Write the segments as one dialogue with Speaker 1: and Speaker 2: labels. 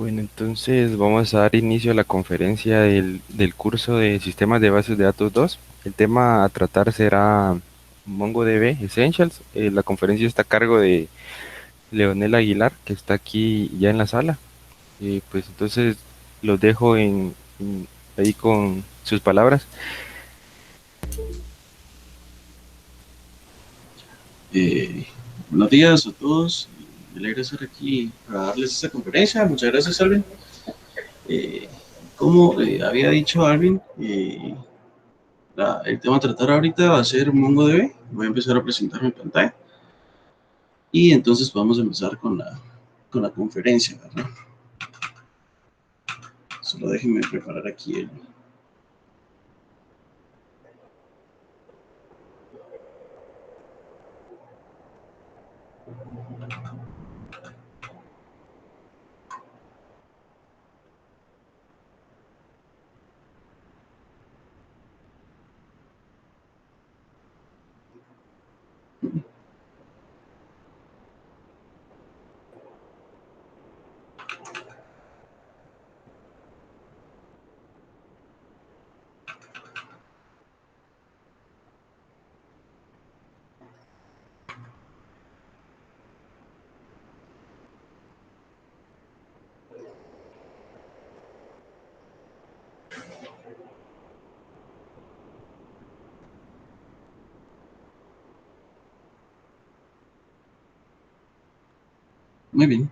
Speaker 1: Bueno, entonces vamos a dar inicio a la conferencia del curso de Sistemas de Bases de Datos 2. El tema a tratar será MongoDB Essentials. La conferencia está a cargo de Leonel Aguilar, que está aquí ya en la sala. Pues entonces los dejo ahí con sus palabras.
Speaker 2: Eh, Buenos días a todos. Me alegra estar aquí para darles esta conferencia. Muchas gracias, Alvin. Eh, Como había dicho Alvin, el tema a tratar ahorita va a ser MongoDB. Voy a empezar a presentar mi pantalla y entonces vamos a empezar con la conferencia, ¿verdad? Solo déjenme preparar aquí el... Muy bien.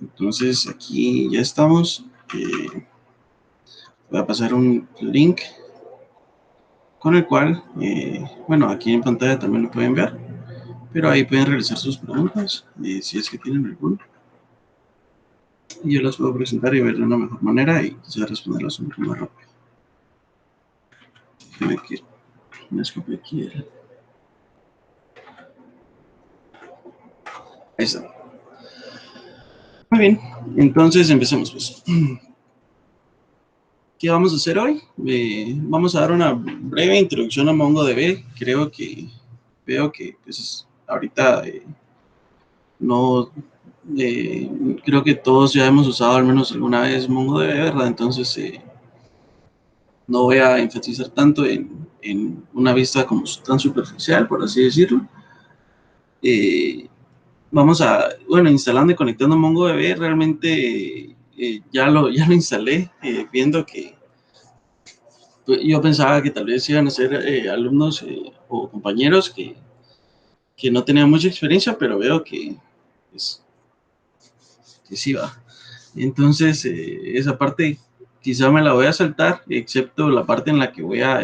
Speaker 2: Entonces aquí ya estamos. Voy a pasar un link con el cual, bueno, aquí en pantalla también lo pueden ver, pero ahí pueden realizar sus preguntas, si es que tienen alguna. Y yo las puedo presentar y ver de una mejor manera y quizás responderlas un poco más rápido. Déjenme que me escopie aquí. Ahí está. Muy bien, entonces empecemos pues. ¿Qué vamos a hacer hoy? Vamos a dar una breve introducción a MongoDB. Veo que pues, ahorita no, creo que todos ya hemos usado al menos alguna vez MongoDB, ¿verdad? Entonces no voy a enfatizar tanto en una vista como tan superficial, por así decirlo. Eh, Vamos a, bueno, instalando y conectando MongoDB, realmente ya lo instalé, viendo que yo pensaba que tal vez iban a ser alumnos o compañeros que no tenían mucha experiencia, pero veo pues, que sí va. Entonces, esa parte quizá me la voy a saltar, excepto la parte en la que voy a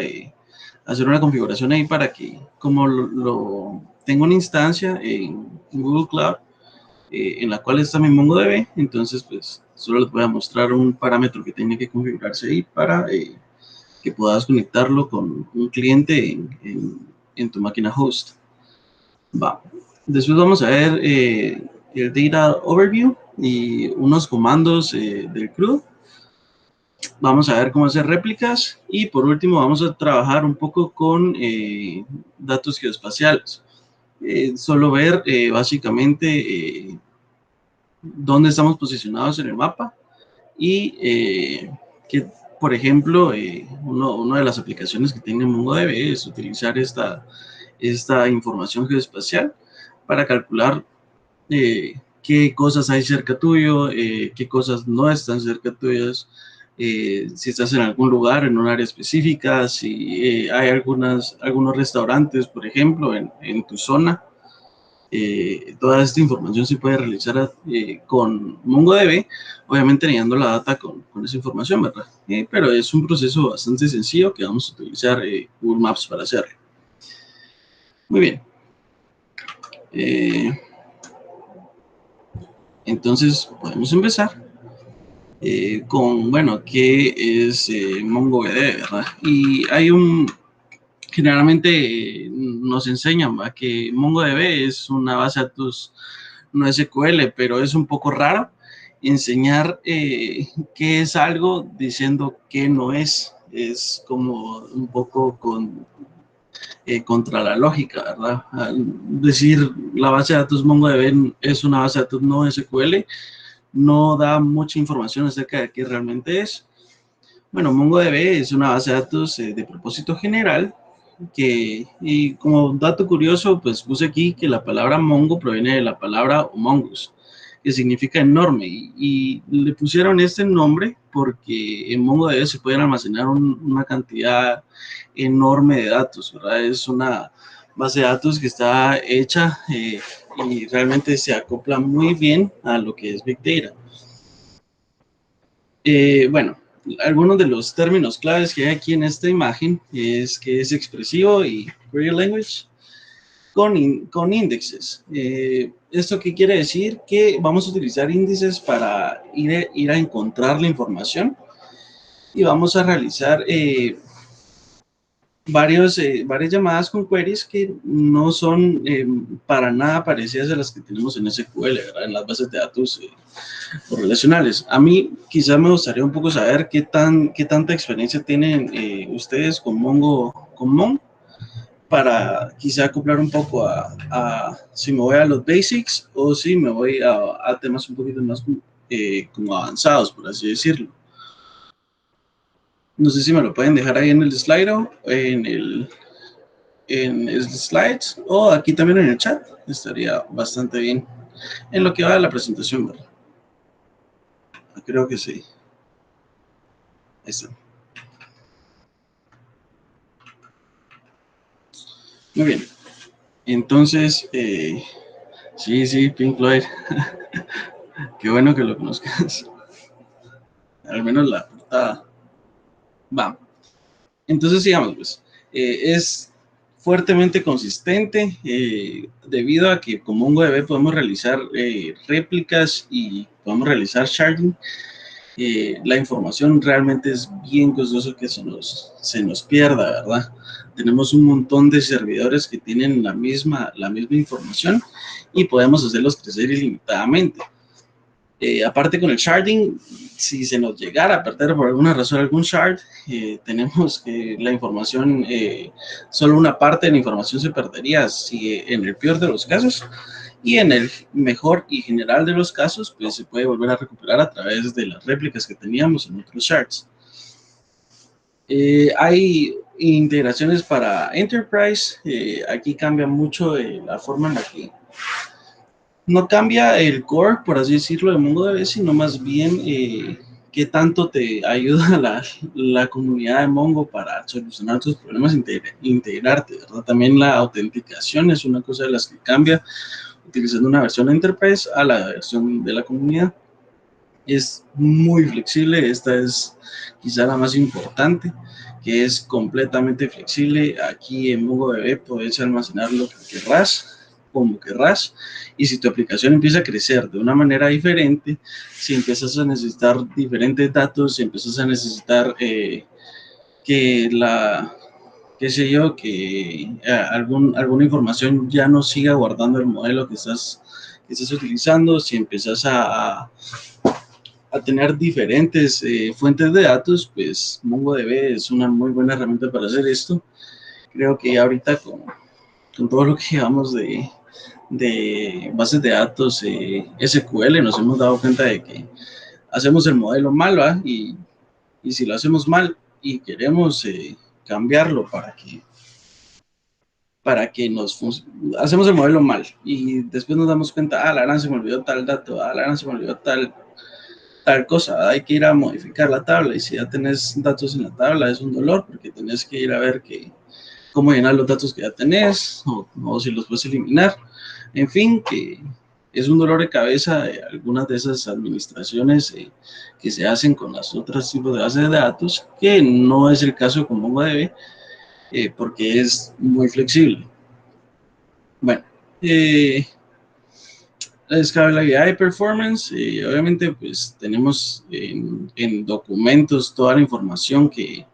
Speaker 2: hacer una configuración ahí para que, como tengo una instancia en Google Cloud, en la cual está mi MongoDB, entonces pues solo les voy a mostrar un parámetro que tiene que configurarse ahí para que puedas conectarlo con un cliente en tu máquina host. Va. Después vamos a ver el Data Overview y unos comandos del CRUD. Vamos a ver cómo hacer réplicas y por último vamos a trabajar un poco con datos geoespaciales. Solo ver básicamente dónde estamos posicionados en el mapa y que, por ejemplo, una de las aplicaciones que tiene MongoDB es utilizar esta información geoespacial para calcular qué cosas hay cerca tuyo, qué cosas no están cerca tuyas, si estás en algún lugar, en un área específica, si hay algunos restaurantes, por ejemplo, en tu zona. Toda esta información se puede realizar con MongoDB, obviamente llenando la data con esa información, ¿verdad? Pero es un proceso bastante sencillo que vamos a utilizar Google Maps para hacerlo. Muy bien. Entonces, podemos empezar con, bueno, ¿qué es MongoDB, verdad? Y generalmente nos enseñan ¿va? Que MongoDB es una base de datos no SQL, pero es un poco raro enseñar qué es algo diciendo que no es. Es como un poco contra la lógica, ¿verdad? Al decir la base de datos MongoDB es una base de datos no SQL, no da mucha información acerca de qué realmente es. Bueno, MongoDB es una base de datos de propósito general y como dato curioso, pues puse aquí que la palabra Mongo proviene de la palabra Mongoose, que significa enorme, y le pusieron este nombre porque en MongoDB se pueden almacenar una cantidad enorme de datos, ¿verdad? Es una base de datos que está hecha y realmente se acopla muy bien a lo que es Big Data. Bueno, algunos de los términos claves que hay aquí en esta imagen es que es expresivo y query language con índices. ¿Esto qué quiere decir? Que vamos a utilizar índices para ir a encontrar la información y vamos a realizar varias llamadas con queries que no son para nada parecidas a las que tenemos en SQL, ¿verdad? En las bases de datos o relacionales. A mí quizá me gustaría un poco saber qué tanta experiencia tienen ustedes con Mongo, para quizá acoplar un poco si me voy a los basics o si me voy a temas un poquito más como avanzados, por así decirlo. No sé si me lo pueden dejar ahí en el slide o en el slides o aquí también en el chat. Estaría bastante bien en lo que va de la presentación, ¿verdad? Creo que sí. Ahí está. Muy bien. Entonces, sí, Pink Floyd. Qué bueno que lo conozcas. Al menos la portada. Va. Entonces, digamos, pues, es fuertemente consistente debido a que con MongoDB podemos realizar réplicas y podemos realizar sharding. La información realmente es bien costoso que se nos pierda, ¿verdad? Tenemos un montón de servidores que tienen la misma información y podemos hacerlos crecer ilimitadamente. Aparte con el sharding, si se nos llegara a perder por alguna razón algún shard, tenemos que la información, solo una parte de la información se perdería si en el peor de los casos, y en el mejor y general de los casos, pues se puede volver a recuperar a través de las réplicas que teníamos en otros shards. Hay integraciones para Enterprise, aquí cambia mucho la forma en la que no cambia el core, por así decirlo, de MongoDB, sino más bien qué tanto te ayuda la comunidad de Mongo para solucionar tus problemas, integrarte, ¿verdad? También la autenticación es una cosa de las que cambia utilizando una versión Enterprise a la versión de la comunidad. Es muy flexible, esta es quizá la más importante, que es completamente flexible. Aquí en MongoDB puedes almacenar lo que querrás, como querrás, y si tu aplicación empieza a crecer de una manera diferente, si empiezas a necesitar diferentes datos, si empiezas a necesitar que qué sé yo, que alguna información ya no siga guardando el modelo que estás utilizando, si empiezas a tener diferentes fuentes de datos, pues MongoDB es una muy buena herramienta para hacer esto. Creo que ahorita con todo lo que llevamos de bases de datos SQL nos hemos dado cuenta de que hacemos el modelo mal, ¿va? Y si lo hacemos mal y queremos cambiarlo para que hacemos el modelo mal y después nos damos cuenta, la verdad se me olvidó tal dato, la verdad se me olvidó tal cosa, hay que ir a modificar la tabla y si ya tenés datos en la tabla es un dolor porque tenés que ir a ver cómo llenar los datos que ya tenés o si los puedes eliminar. En fin, que es un dolor de cabeza de algunas de esas administraciones que se hacen con las otras tipos de bases de datos, que no es el caso con MongoDB porque es muy flexible. Bueno, la escalabilidad y performance, obviamente pues tenemos en documentos toda la información que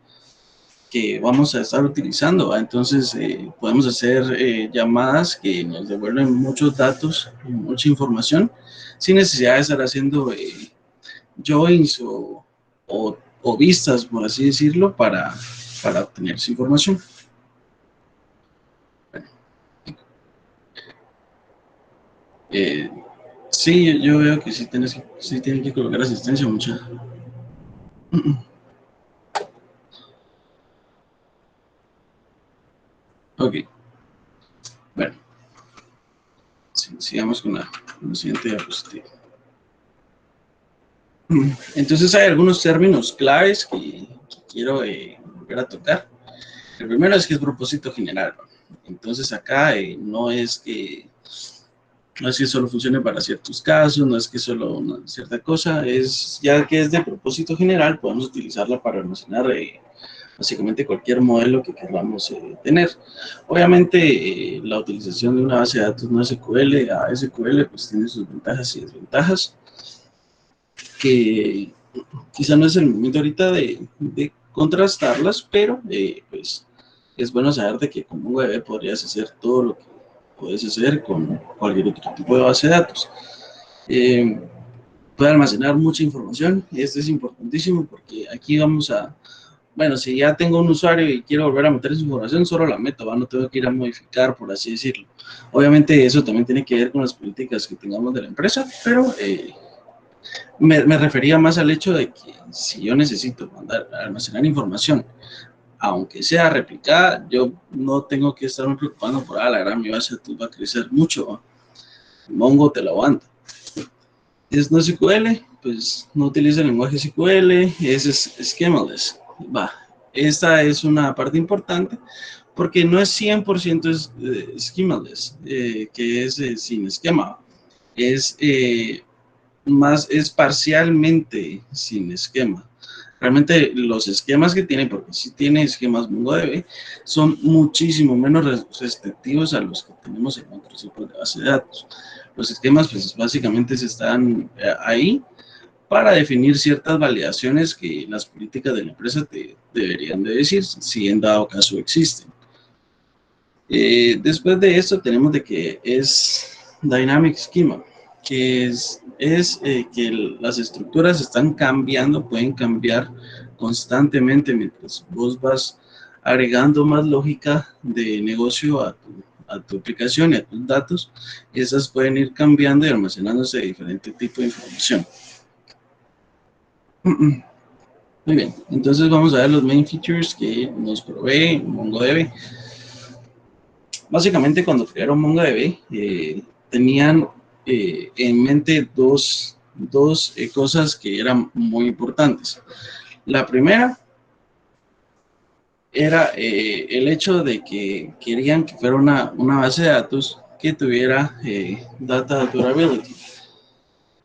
Speaker 2: vamos a estar utilizando, ¿va? Entonces podemos hacer llamadas que nos devuelven muchos datos, mucha información, sin necesidad de estar haciendo joins o vistas, por así decirlo, para obtener esa información. Bueno, Sí, yo veo que sí tienen que colocar asistencia mucha. Ok, bueno, sigamos con la siguiente diapositiva. Entonces hay algunos términos claves que quiero volver a tocar. El primero es que es propósito general. Entonces acá no es que solo funcione para ciertos casos, no es que solo una cierta cosa, es ya que es de propósito general, podemos utilizarla para almacenar básicamente cualquier modelo que queramos tener. Obviamente, la utilización de una base de datos no SQL a SQL pues tiene sus ventajas y desventajas, que quizá no es el momento ahorita de contrastarlas, pero pues es bueno saber de que con MongoDB podrías hacer todo lo que puedes hacer con cualquier otro tipo de base de datos. Eh, Puede almacenar mucha información y esto es importantísimo porque aquí vamos a, bueno, si ya tengo un usuario y quiero volver a meter esa información, solo la meto, ¿va? No tengo que ir a modificar, por así decirlo. Obviamente eso también tiene que ver con las políticas que tengamos de la empresa, pero me refería más al hecho de que si yo necesito almacenar información, aunque sea replicada, yo no tengo que estarme preocupando por, la gran, mi base de datos va a crecer mucho, ¿va? Mongo te lo aguanta. Es no SQL, pues no utiliza el lenguaje SQL, es schemaless. Va, esta es una parte importante porque no es 100% schemaless, que es sin esquema. Es es parcialmente sin esquema. Realmente los esquemas que tiene, porque si tiene esquemas MongoDB, son muchísimo menos restrictivos a los que tenemos en otros tipos de base de datos. Los esquemas, pues básicamente se están ahí para definir ciertas validaciones que las políticas de la empresa te deberían de decir, si en dado caso existen. Después de esto tenemos de que es Dynamic Schema, que es que las estructuras están cambiando, pueden cambiar constantemente mientras vos vas agregando más lógica de negocio a tu aplicación y a tus datos. Esas pueden ir cambiando y almacenándose de diferente tipo de información. Muy bien, entonces vamos a ver los main features que nos provee MongoDB. Básicamente cuando crearon MongoDB tenían en mente dos cosas que eran muy importantes. La primera era el hecho de que querían que fuera una base de datos que tuviera data durability.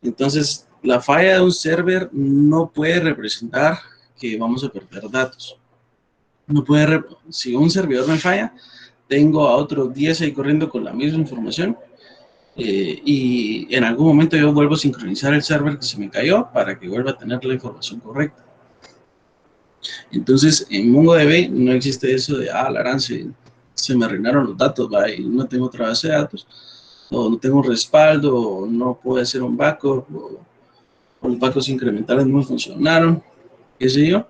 Speaker 2: Entonces, la falla de un server no puede representar que vamos a perder datos. No puede, si un servidor me falla, tengo a otros 10 ahí corriendo con la misma información y en algún momento yo vuelvo a sincronizar el server que se me cayó para que vuelva a tener la información correcta. Entonces, en MongoDB no existe eso de, la gran, se me arruinaron los datos, ¿va? Y no tengo otra base de datos, o no tengo un respaldo, o no puedo hacer un backup, o los backups incrementales no funcionaron, qué sé yo.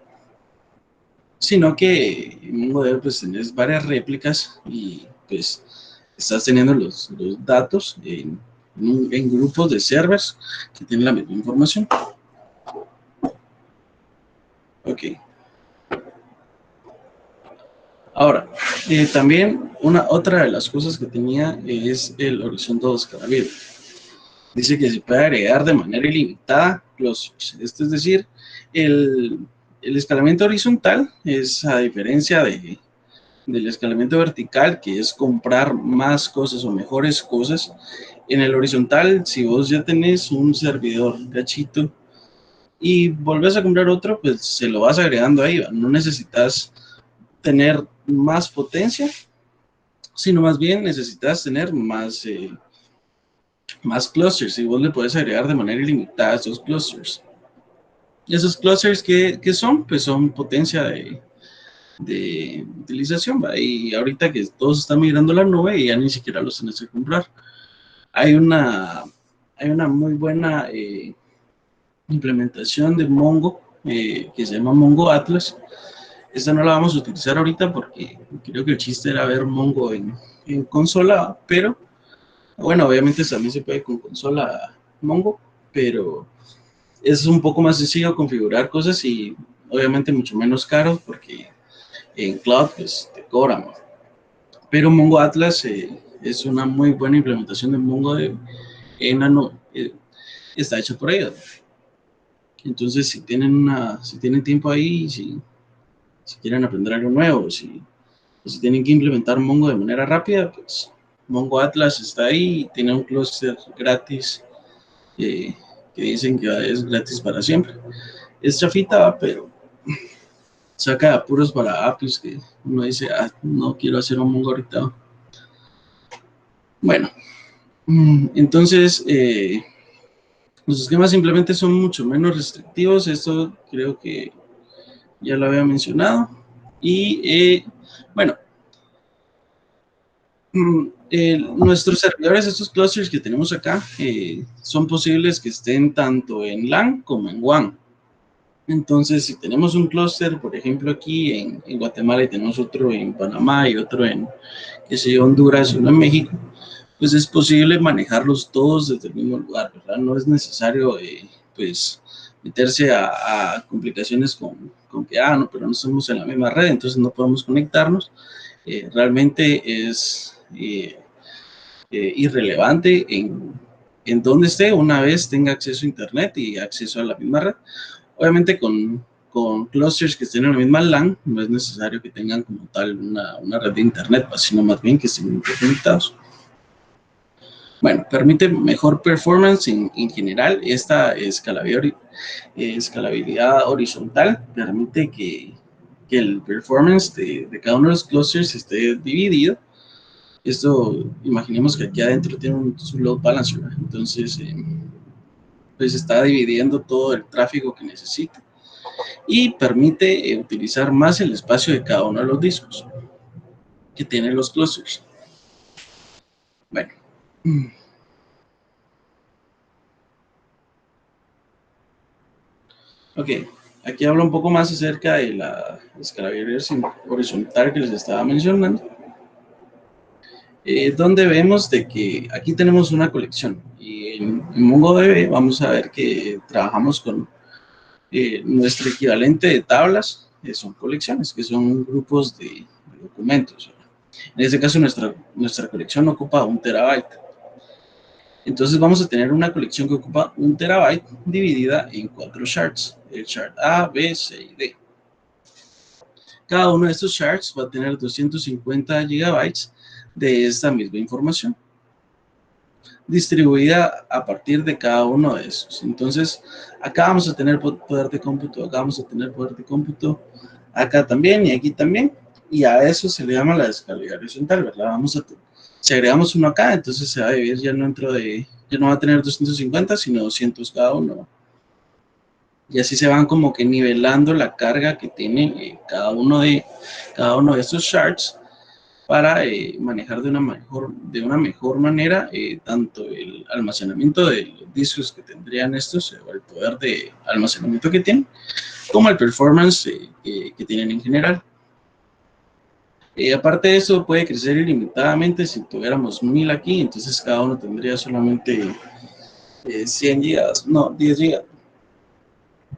Speaker 2: Sino que en MongoDB pues tenés varias réplicas y pues estás teniendo los datos en grupos de servers que tienen la misma información. Ok. Ahora, también otra de las cosas que tenía es el horizontal escalability. Dice que se puede agregar de manera ilimitada clusters. Esto es decir, el escalamiento horizontal es a diferencia del escalamiento vertical, que es comprar más cosas o mejores cosas. En el horizontal, si vos ya tenés un servidor cachito y volvés a comprar otro, pues se lo vas agregando ahí. No necesitas tener más potencia, sino más bien necesitas tener más clusters y vos le puedes agregar de manera ilimitada esos clusters. ¿Y esos clusters qué son? Pues son potencia de utilización, ¿va? Y ahorita que todos están migrando a la nube y ya ni siquiera los tenés que comprar. Hay una muy buena implementación de Mongo que se llama Mongo Atlas. Esta no la vamos a utilizar ahorita porque creo que el chiste era ver Mongo en consola, pero bueno, obviamente también se puede con consola Mongo, pero es un poco más sencillo configurar cosas y obviamente mucho menos caro porque en cloud pues te cobran. Pero Mongo Atlas es una muy buena implementación de Mongo en la nube. Está hecha por ellos. Entonces, si tienen tiempo ahí, si quieren aprender algo nuevo, si tienen que implementar Mongo de manera rápida, pues Mongo Atlas está ahí, tiene un clúster gratis eh, que dicen que es gratis para siempre. Es chafita, pero saca apuros para APIs que uno dice, no quiero hacer un Mongo ahorita. Bueno, entonces los esquemas simplemente son mucho menos restrictivos. Esto creo que ya lo había mencionado. Y bueno, nuestros servidores, estos clusters que tenemos acá, son posibles que estén tanto en LAN como en WAN. Entonces, si tenemos un clúster, por ejemplo, aquí en Guatemala y tenemos otro en Panamá y otro en, qué sé yo, Honduras y uno en México, pues es posible manejarlos todos desde el mismo lugar, ¿verdad? No es necesario, pues, meterse a complicaciones con que, no, pero no estamos en la misma red, entonces no podemos conectarnos. Realmente es irrelevante en dónde esté una vez tenga acceso a internet y acceso a la misma red. Obviamente con clusters que estén en la misma LAN, no es necesario que tengan como tal una red de internet, sino más bien que estén interconectados. Bueno, permite mejor performance en general. Esta escalabilidad horizontal permite que el performance de cada uno de los clusters esté dividido. Esto, imaginemos que aquí adentro tiene su load balancer, ¿verdad? Entonces, pues está dividiendo todo el tráfico que necesita y permite utilizar más el espacio de cada uno de los discos que tienen los clusters. Bueno. Ok, aquí hablo un poco más acerca de la escalabilidad horizontal que les estaba mencionando, donde vemos de que aquí tenemos una colección y en MongoDB vamos a ver que trabajamos con nuestro equivalente de tablas, son colecciones, que son grupos de documentos. En este caso nuestra colección ocupa 1 TB. Entonces vamos a tener una colección que ocupa 1 TB dividida en 4 shards, el shard A, B, C y D. Cada uno de estos shards va a tener 250 GB de esta misma información, distribuida a partir de cada uno de esos. Entonces, acá vamos a tener poder de cómputo, acá vamos a tener poder de cómputo, acá también y aquí también, y a eso se le llama la escalabilidad horizontal, ¿verdad? Si agregamos uno acá, entonces se va a dividir ya no va a tener 250, sino 200 cada uno. Y así se van como que nivelando la carga que tiene cada uno de estos shards para manejar de una mejor manera tanto el almacenamiento de los discos que tendrían estos, o el poder de almacenamiento que tienen, como el performance que tienen en general. Aparte de eso, puede crecer ilimitadamente. Si tuviéramos 1000 aquí, entonces cada uno tendría solamente 100 gigas, no, 10 gigas,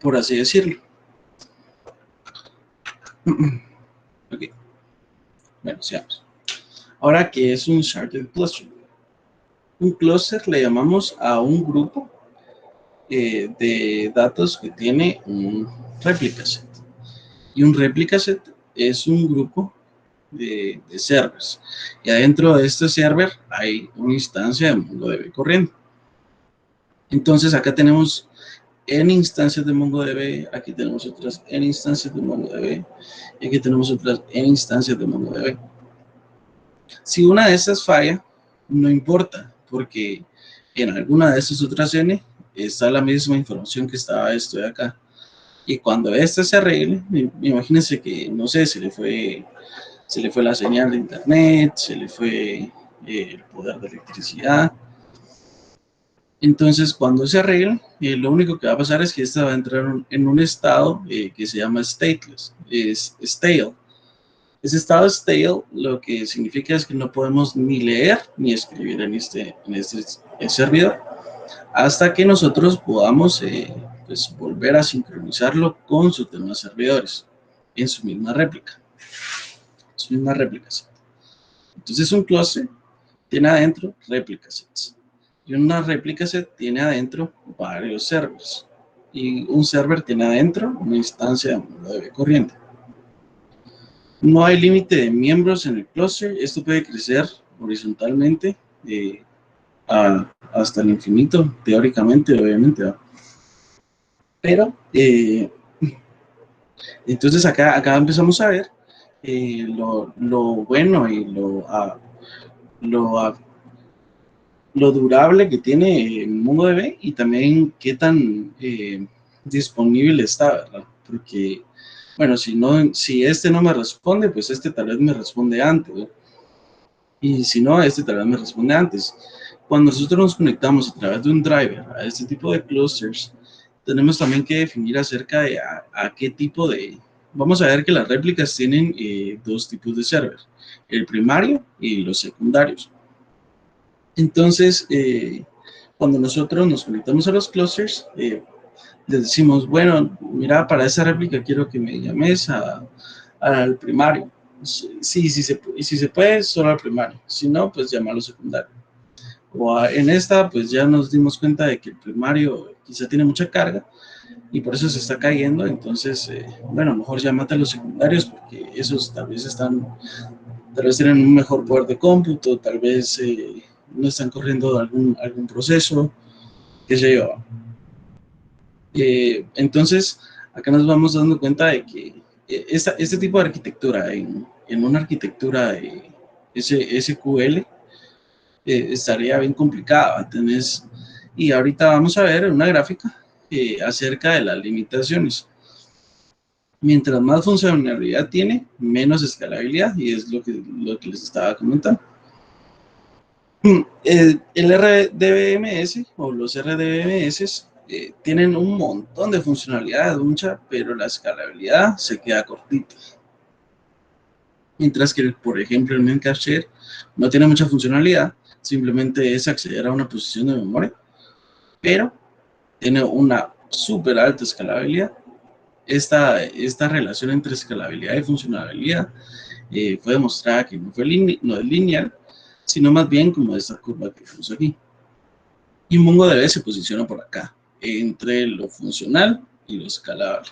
Speaker 2: por así decirlo. Ok, bueno, sigamos. Ahora, ¿qué es un sharded cluster? Un cluster le llamamos a un grupo de datos que tiene un replica set. Y un replica set es un grupo de servers. Y adentro de este server hay una instancia de MongoDB corriendo. Entonces acá tenemos n instancias de MongoDB, aquí tenemos otras n instancias de MongoDB, y aquí tenemos otras n instancias de MongoDB. Si una de estas falla, no importa, porque en alguna de estas otras n está la misma información que estaba esto de acá. Y cuando esta se arregle, imagínense que, no sé, se le fue la señal de internet, se le fue el poder de electricidad. Entonces, cuando se arregle, lo único que va a pasar es que esta va a entrar en un estado que se llama stateless, es stale. Ese estado stale lo que significa es que no podemos ni leer ni escribir en este servidor. hasta que nosotros podamos pues volver a sincronizarlo con sus demás servidores en su misma réplica. Su misma réplica set. Entonces un clúster tiene adentro réplica sets. Y una réplica set tiene adentro varios servers. Y un server tiene adentro una instancia de MongoDB corriente. No hay límite de miembros en el clúster. Esto puede crecer horizontalmente hasta el infinito, teóricamente, obviamente, ¿no? Pero, entonces acá empezamos a ver lo bueno y lo, lo durable que tiene MongoDB y también qué tan disponible está, ¿verdad? Porque, bueno, si este no me responde, pues este tal vez me responde antes, ¿verdad? Y si no, este tal vez me responde antes. Cuando nosotros nos conectamos a través de un driver a este tipo de clusters, tenemos también que definir acerca de a qué tipo de... Vamos a ver que las réplicas tienen dos tipos de server, el primario y los secundarios. Entonces, cuando nosotros nos conectamos a los clusters, les decimos, bueno, mira, para esa réplica quiero que me llames al primario. Sí, si se puede, solo al primario. Si no, pues llámalo secundario. En esta, pues ya nos dimos cuenta de que el primario quizá tiene mucha carga y por eso se está cayendo. Entonces, bueno, mejor llámate a los secundarios porque esos tal vez tienen un mejor poder de cómputo, tal vez no están corriendo algún proceso, qué sé yo. Entonces, acá nos vamos dando cuenta de que este tipo de arquitectura, en una arquitectura de SQL, estaría bien complicada. Y ahorita vamos a ver una gráfica acerca de las limitaciones. Mientras más funcionalidad tiene, menos escalabilidad, y es lo que les estaba comentando. El RDBMS o los RDBMS tienen un montón de funcionalidades, mucha, pero la escalabilidad se queda cortita. Mientras que, por ejemplo, el Memcached no tiene mucha funcionalidad, simplemente es acceder a una posición de memoria, pero tiene una súper alta escalabilidad. Esta relación entre escalabilidad y funcionalidad fue demostrada que no es lineal, sino más bien como esta curva que vemos aquí. Y MongoDB se posiciona por acá, entre lo funcional y lo escalable.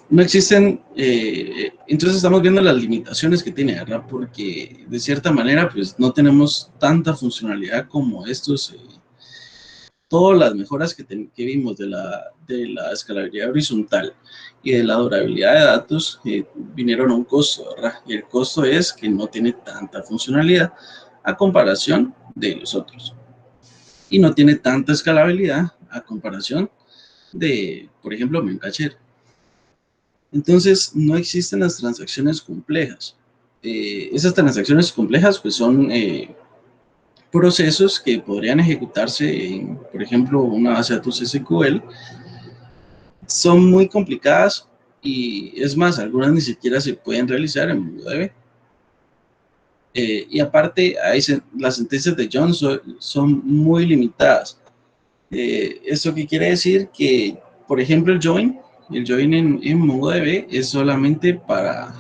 Speaker 2: No existen, entonces estamos viendo las limitaciones que tiene, ¿verdad? Porque de cierta manera, pues no tenemos tanta funcionalidad como estos, todas las mejoras que vimos de la escalabilidad horizontal y de la durabilidad de datos vinieron a un costo, ¿verdad? Y el costo es que no tiene tanta funcionalidad a comparación de los otros. Y no tiene tanta escalabilidad a comparación de, por ejemplo, Memcached. Entonces, no existen las transacciones complejas. Esas transacciones complejas pues son procesos que podrían ejecutarse en, por ejemplo, una base de datos SQL. Son muy complicadas y es más, algunas ni siquiera se pueden realizar en MongoDB. Y aparte, las sentencias de Jones son muy limitadas. ¿Esto qué quiere decir? Que, por ejemplo, el join en MongoDB es solamente para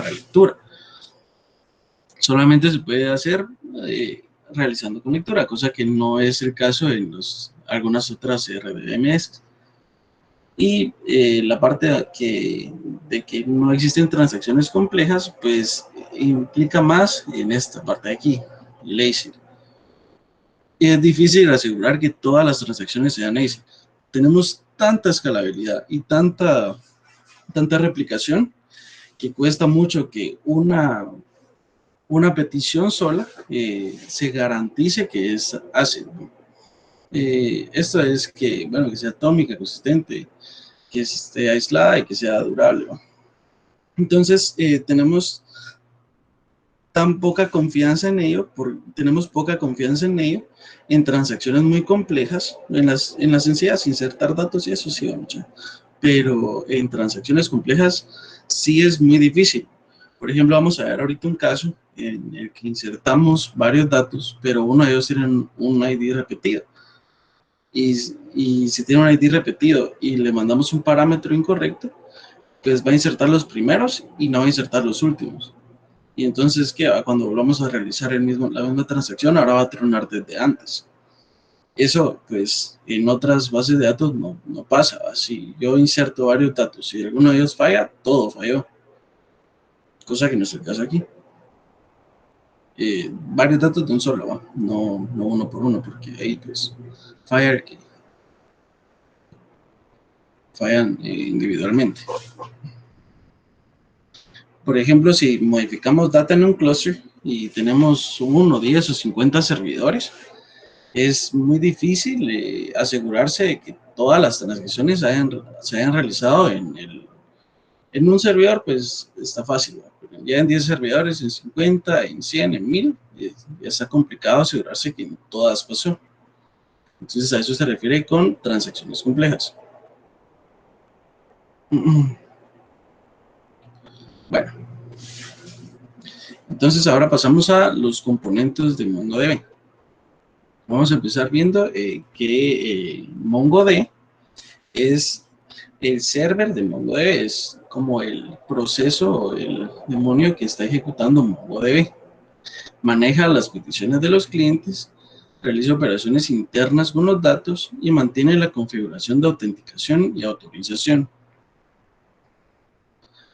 Speaker 2: lectura. Solamente se puede hacer realizando con lectura, cosa que no es el caso en algunas otras RDBMS. Y la parte de que no existen transacciones complejas, pues implica más en esta parte de aquí, lazy. Y es difícil asegurar que todas las transacciones sean lazy. Tenemos tanta escalabilidad y tanta replicación que cuesta mucho que una petición sola se garantice que es ácida. Esto es que, bueno, que sea atómica, consistente, que esté aislada y que sea durable, ¿no? Entonces, tenemos tenemos poca confianza en ello, en transacciones muy complejas, en las sencillas, insertar datos y eso sí, mucho, pero en transacciones complejas sí es muy difícil, Por ejemplo, vamos a ver ahorita un caso en el que insertamos varios datos, pero uno de ellos tiene un ID repetido. Y, y si tiene un ID repetido y le mandamos un parámetro incorrecto, pues va a insertar los primeros y no va a insertar los últimos. Y entonces, ¿qué va? Cuando volvamos a realizar la misma transacción, ahora va a tronar desde antes. Eso, pues, en otras bases de datos no pasa. Si yo inserto varios datos y alguno de ellos falla, todo falló. Cosa que no es el caso aquí. Varios datos de un solo, ¿va? No uno por uno, porque ahí, pues, fallan individualmente. Por ejemplo, si modificamos data en un cluster y tenemos 1, 10 o 50 servidores, es muy difícil asegurarse de que todas las transacciones se hayan realizado en un servidor, pues está fácil, ¿no? Pero ya en 10 servidores, en 50, en 100, en 1000, ya está complicado asegurarse que en todas pasó. Entonces a eso se refiere con transacciones complejas. Bueno, entonces ahora pasamos a los componentes de MongoDB. Vamos a empezar viendo que MongoDB es el server de MongoDB, es como el proceso o el demonio que está ejecutando MongoDB. Maneja las peticiones de los clientes, realiza operaciones internas con los datos y mantiene la configuración de autenticación y autorización.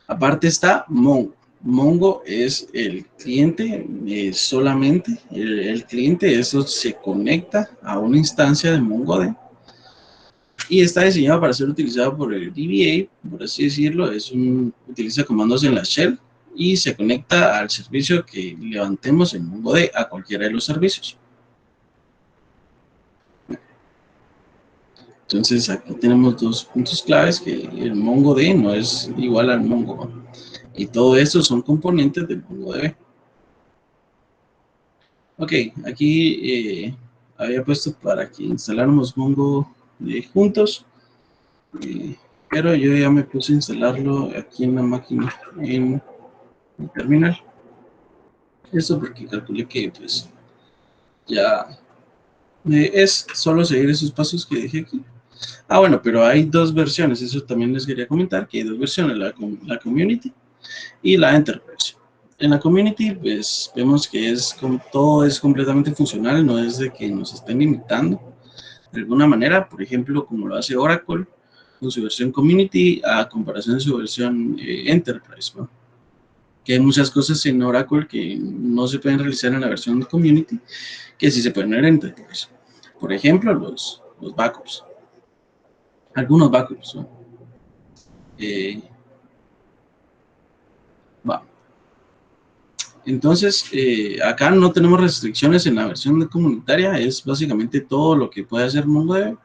Speaker 2: Aparte está Mongo. Mongo es el cliente solamente, el cliente, eso se conecta a una instancia de MongoDB y está diseñado para ser utilizado por el DBA, por así decirlo, utiliza comandos en la shell y se conecta al servicio que levantemos en MongoDB a cualquiera de los servicios. Entonces aquí tenemos dos puntos claves, que el MongoDB no es igual al Mongo, y todo esto son componentes del MongoDB. Ok, aquí había puesto para que instaláramos Mongo juntos, pero yo ya me puse a instalarlo aquí en la máquina, en el terminal. Esto porque calculé que pues ya es solo seguir esos pasos que dejé aquí. Ah, bueno, pero hay dos versiones, eso también les quería comentar, que hay dos versiones, la Community y la Enterprise. En la Community, pues vemos que todo es completamente funcional, no es de que nos estén limitando de alguna manera, por ejemplo, como lo hace Oracle con su versión Community a comparación de su versión Enterprise, ¿no? Que hay muchas cosas en Oracle que no se pueden realizar en la versión Community, que sí se pueden en Enterprise. Por ejemplo, los backups. Algunos backups, ¿no? Va. Entonces, acá no tenemos restricciones en la versión comunitaria, es básicamente todo lo que puede hacer MongoDB.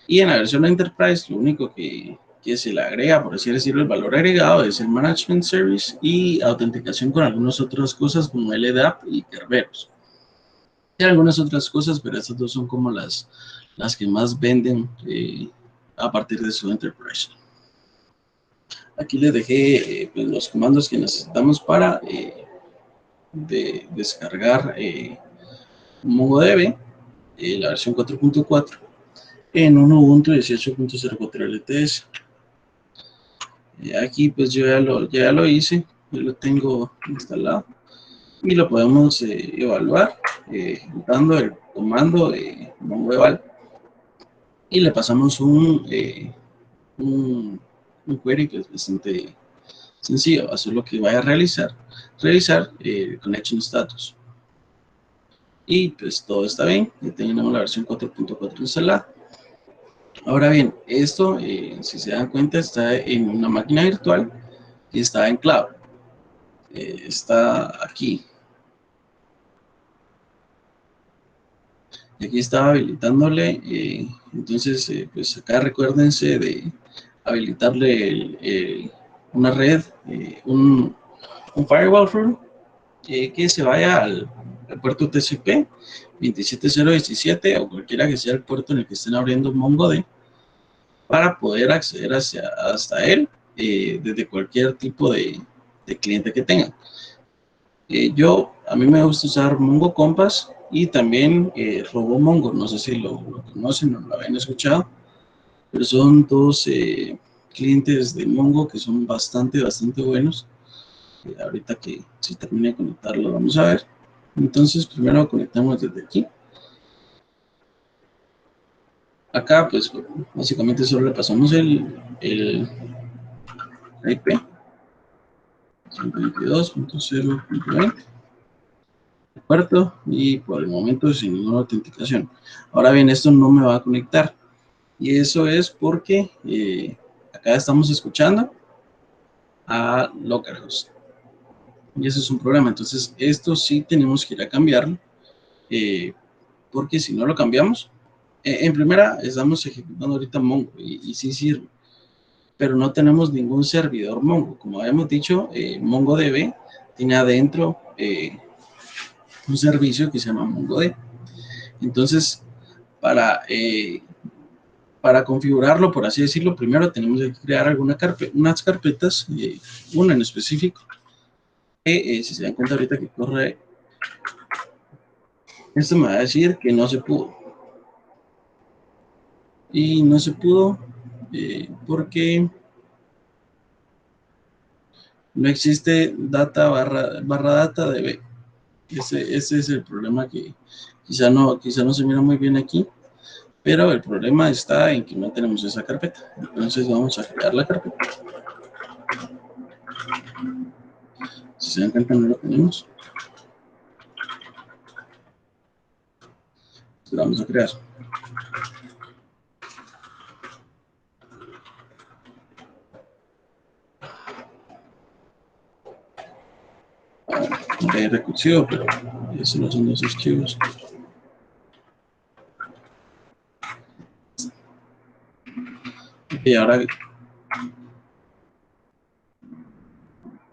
Speaker 2: Y en la versión Enterprise, lo único que se le agrega, por así decirlo, el valor agregado es el Management Service y autenticación con algunas otras cosas como LDAP y Kerberos. Y algunas otras cosas, pero estas dos son como las que más venden a partir de su Enterprise. Aquí les dejé pues, los comandos que necesitamos para descargar MongoDB, la versión 4.4, en un Ubuntu 18.04 LTS. Aquí pues yo ya lo hice, ya lo tengo instalado y lo podemos evaluar dando el comando de mongoeval y le pasamos un query que es bastante sencillo. Hacer lo que vaya a realizar connection status, y pues todo está bien, ya tenemos la versión 4.4 instalada. Ahora bien, esto si se dan cuenta está en una máquina virtual y está en cloud, está aquí. Y aquí estaba habilitándole, entonces pues acá recuérdense de habilitarle una red, un firewall rule que se vaya al puerto TCP 27017 o cualquiera que sea el puerto en el que estén abriendo MongoDB para poder acceder hasta él desde cualquier tipo de de cliente que tengan. A mí me gusta usar Mongo Compass y también RoboMongo, no sé si lo conocen o lo habían escuchado, pero son dos clientes de Mongo que son bastante buenos. Ahorita que si termine de conectarlo vamos a ver. Entonces primero conectamos desde aquí. Acá pues básicamente solo le pasamos el IP 122.0.20 cuarto y por el momento sin ninguna autenticación. Ahora bien, esto no me va a conectar y eso es porque acá estamos escuchando a localhost y eso es un problema. Entonces esto sí tenemos que ir a cambiarlo eh, porque si no lo cambiamos, en primera estamos ejecutando ahorita Mongo y sí sirve, pero no tenemos ningún servidor Mongo. Como habíamos dicho, MongoDB tiene adentro un servicio que se llama MongoDB. Entonces, para, eh, para configurarlo, por así decirlo, primero tenemos que crear unas carpetas, una en específico, que si se dan cuenta ahorita que corre, esto me va a decir que no se pudo. Y no se pudo porque no existe data barra data de B. Ese es el problema que quizá no se mira muy bien aquí, pero el problema está en que no tenemos esa carpeta. Entonces vamos a crear la carpeta. Si se dan cuenta no lo tenemos. La vamos a crear. Array recursivo, pero esos no son los archivos. Y ahora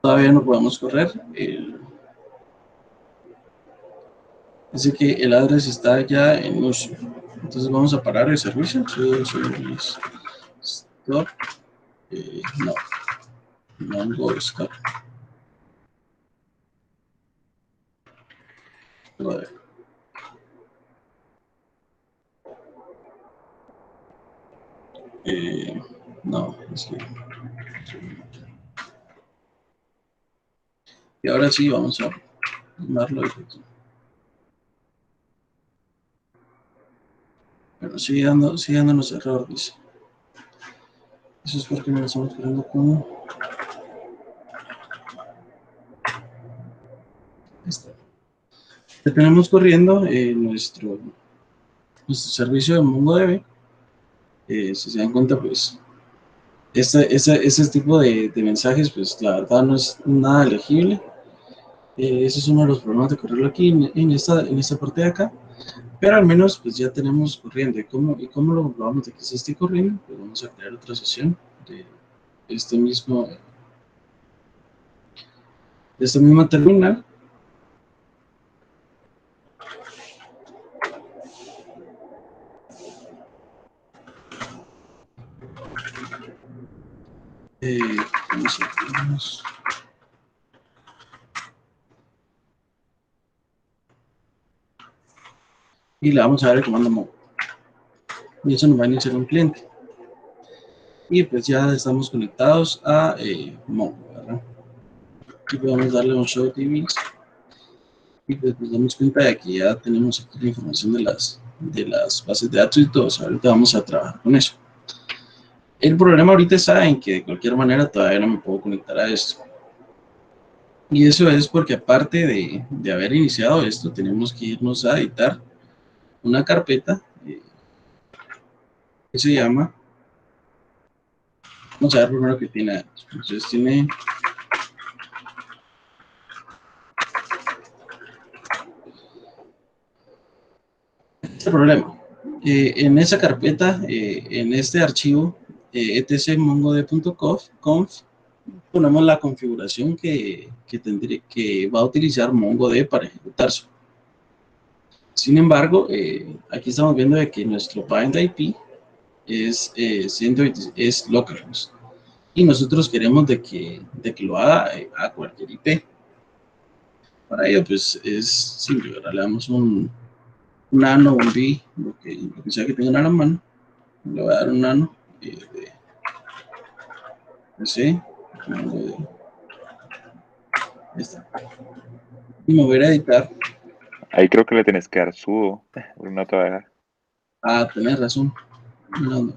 Speaker 2: todavía no podemos correr. Dice que el address está ya en uso. Entonces vamos a parar el servicio. Stop. No. Mongo stop. No, es que... Y ahora sí, vamos a llamarlo aquí. Pero sigue dándonos error, dice. Eso es porque no lo estamos creando como... Esta. Ya tenemos corriendo nuestro servicio de MongoDB. Si se dan cuenta, pues ese tipo de mensajes, pues la verdad no es nada legible. Ese es uno de los problemas de correrlo aquí en esta parte de acá. Pero al menos pues ya tenemos corriendo. ¿Y cómo lo comprobamos de que se esté corriendo? Pues vamos a crear otra sesión de este mismo, de esta misma terminal. Vamos a y le vamos a dar el comando Mongo. Y eso nos va a iniciar un cliente. Y pues ya estamos conectados a Mongo, ¿verdad? Aquí podemos darle un show TVs. Y pues nos damos cuenta de que ya tenemos aquí la información de las bases de datos y todo. Ahorita vamos a trabajar con eso. El problema ahorita está en que de cualquier manera todavía no me puedo conectar a esto. Y eso es porque aparte de haber iniciado esto, tenemos que irnos a editar una carpeta que se llama, vamos a ver primero que tiene, entonces tiene este problema. En esa carpeta, en este archivo, etc mongodb.conf, ponemos la configuración que va a utilizar MongoDB para ejecutarse. Sin embargo, aquí estamos viendo de que nuestro bind IP es localhost. y nosotros queremos de que lo haga a cualquier IP. Para ello, pues es simple, ¿verdad? Le damos un nano, un B, lo que sea que tengan a la mano. Le voy a dar un nano de PC, y me voy a editar.
Speaker 3: Ahí creo que le tenés que dar sudo, porque no te va a dejar.
Speaker 2: Ah, tenés razón. No, no.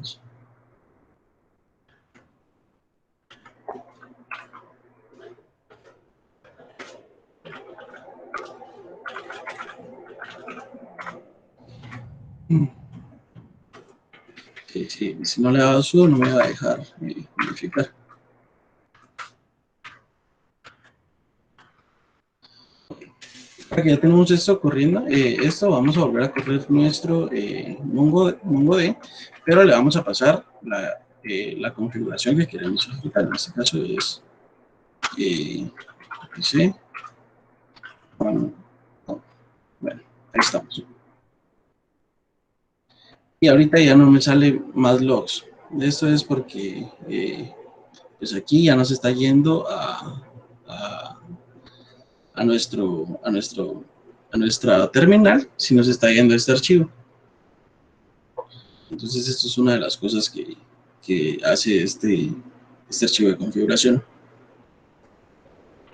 Speaker 2: Si no le he dado sudo, no me va a dejar modificar. Para que ya tenemos esto corriendo, esto vamos a volver a correr nuestro MongoD, pero le vamos a pasar la configuración que queremos ejecutar. En este caso es PC. Bueno, ahí estamos. Y ahorita ya no me sale más logs. Esto es porque pues aquí ya nos está yendo a nuestra terminal, si nos está yendo este archivo. Entonces esto es una de las cosas que hace este archivo de configuración.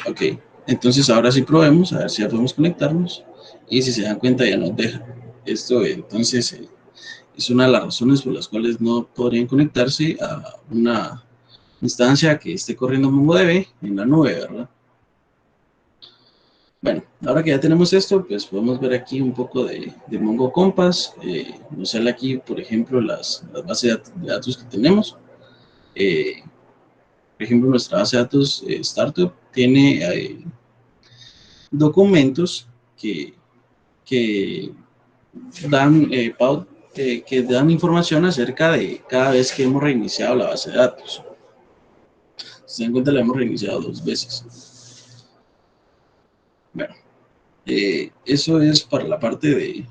Speaker 2: Ok, entonces ahora sí probemos, a ver si ya podemos conectarnos, y si se dan cuenta ya nos deja. Esto entonces es una de las razones por las cuales no podrían conectarse a una instancia que esté corriendo MongoDB en la nube, ¿verdad? Bueno, ahora que ya tenemos esto, pues podemos ver aquí un poco de Mongo Compass. Nos sale aquí, por ejemplo, las bases de datos que tenemos. Por ejemplo, nuestra base de datos Startup tiene documentos que dan, que dan información acerca de cada vez que hemos reiniciado la base de datos. Si se dan cuenta, la hemos reiniciado 2 veces. Bueno, eso es para la parte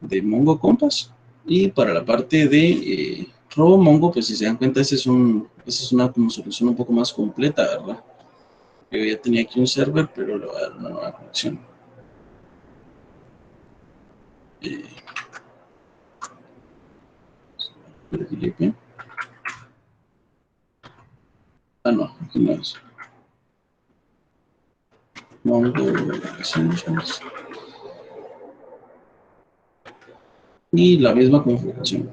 Speaker 2: de Mongo Compass, y para la parte de RoboMongo, pues si se dan cuenta, esa es una como solución un poco más completa, ¿verdad? Yo ya tenía aquí un server, pero le voy a dar una nueva conexión. No, aquí no es. Mongo Essentials. Y la misma configuración.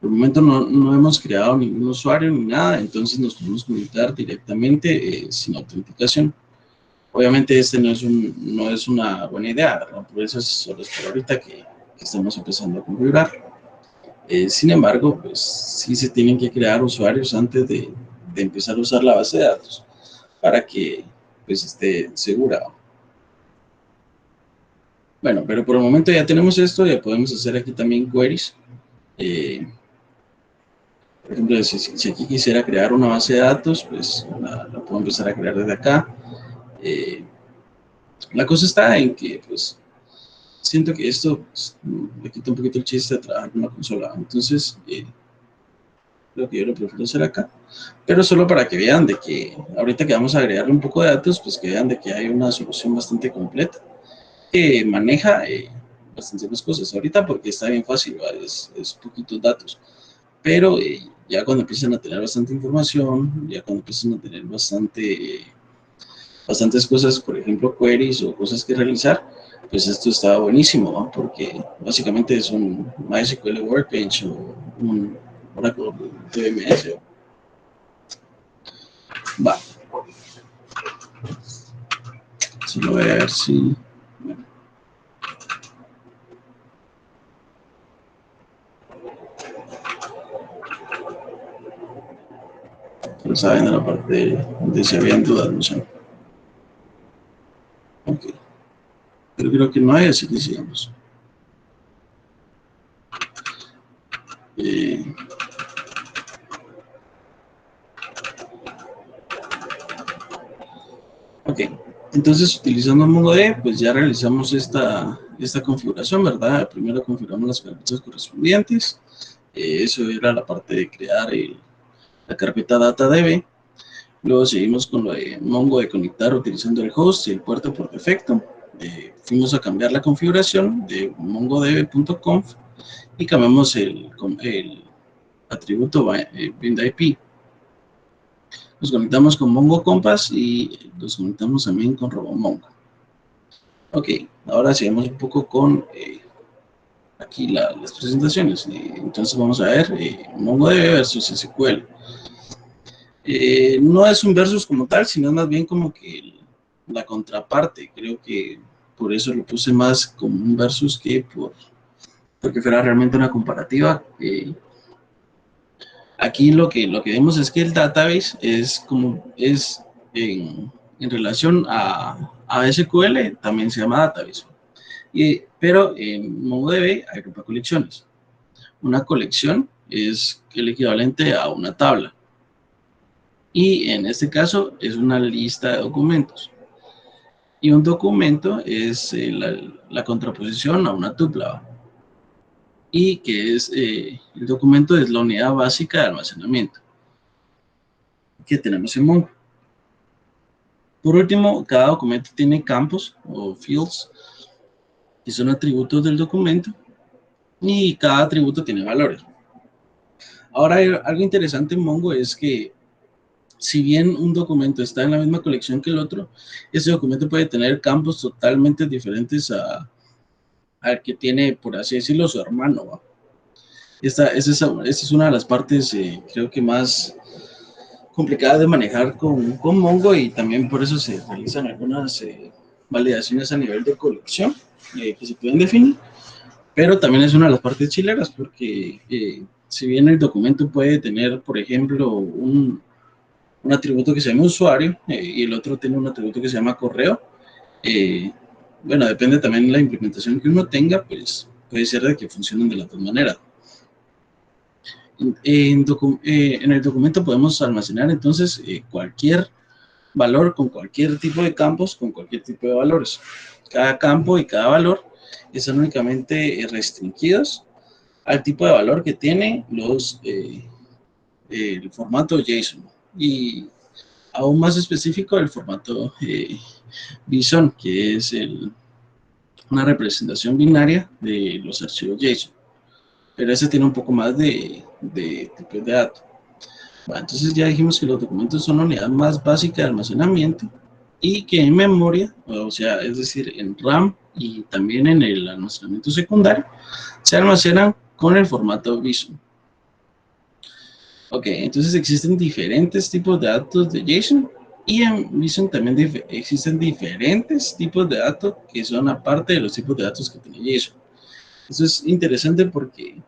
Speaker 2: Por el momento no hemos creado ningún usuario ni nada, entonces nos podemos conectar directamente sin autenticación. Obviamente este no es una buena idea, ¿verdad? Por eso es solo por ahorita que estamos empezando a configurar. Sin embargo, pues sí se tienen que crear usuarios antes de empezar a usar la base de datos para que pues esté segura. Bueno, pero por el momento ya tenemos esto, ya podemos hacer aquí también queries. Por ejemplo, si aquí quisiera crear una base de datos, pues la puedo empezar a crear desde acá. La cosa está en que, pues, siento que esto pues, le quita un poquito el chiste de trabajar con una consola. Entonces, lo que yo lo prefiero hacer acá. Pero solo para que vean de que ahorita que vamos a agregarle un poco de datos, pues que vean de que hay una solución bastante completa que maneja bastantes cosas. Ahorita porque está bien fácil, es poquitos datos. Pero ya cuando empiezan a tener bastante información, ya cuando empiezan a tener bastantes cosas, por ejemplo, queries o cosas que realizar, pues esto está buenísimo, ¿no? Porque básicamente es un MySQL Workbench o un Oracle DBMS. Va. Solo voy a ver si... Bueno. Lo saben de la parte de si habían dudas, no sé. Ok. Pero creo que no hay, así que sigamos. Ok, entonces utilizando MongoDB, pues ya realizamos esta configuración, ¿verdad? Primero configuramos las carpetas correspondientes. Eso era la parte de crear la carpeta DataDB. Luego seguimos con lo de Mongo de conectar utilizando el host y el puerto por defecto. Fuimos a cambiar la configuración de mongodb.conf y cambiamos el atributo bind IP. Nos conectamos con Mongo Compass y nos conectamos también con RoboMongo. Ok, ahora sigamos un poco con aquí las presentaciones. Entonces vamos a ver MongoDB versus SQL. No es un versus como tal, sino más bien como que la contraparte. Creo que por eso lo puse más como un versus que porque fuera realmente una comparativa. Aquí lo que vemos es que el database es en relación a SQL, también se llama database. Pero en MongoDB agrupa colecciones. Una colección es el equivalente a una tabla. Y en este caso es una lista de documentos. Y un documento es la contraposición a una tupla. Y que es el documento es la unidad básica de almacenamiento que tenemos en Mongo. Por último, cada documento tiene campos o fields, que son atributos del documento, y cada atributo tiene valores. Ahora, algo interesante en Mongo es que si bien un documento está en la misma colección que el otro, ese documento puede tener campos totalmente diferentes al que tiene, por así decirlo, su hermano, ¿va? Esa es una de las partes, creo que más complicadas de manejar con Mongo, y también por eso se realizan algunas validaciones a nivel de colección que se pueden definir, pero también es una de las partes chileras porque si bien el documento puede tener, por ejemplo, un atributo que se llama usuario y el otro tiene un atributo que se llama correo, eh, bueno, depende también de la implementación que uno tenga, pues puede ser de que funcionen de las dos maneras. En el documento podemos almacenar entonces cualquier valor con cualquier tipo de campos, con cualquier tipo de valores. Cada campo y cada valor están únicamente restringidos al tipo de valor que tiene el formato JSON. Y aún más específico el formato BSON, que es una representación binaria de los archivos JSON. Pero ese tiene un poco más de tipos de datos. Bueno, entonces ya dijimos que los documentos son la unidad más básica de almacenamiento y que en memoria, o sea, es decir, en RAM y también en el almacenamiento secundario, se almacenan con el formato BSON. Ok, entonces existen diferentes tipos de datos de JSON y en BSON también existen diferentes tipos de datos que son aparte de los tipos de datos que tiene JSON. Eso es interesante porque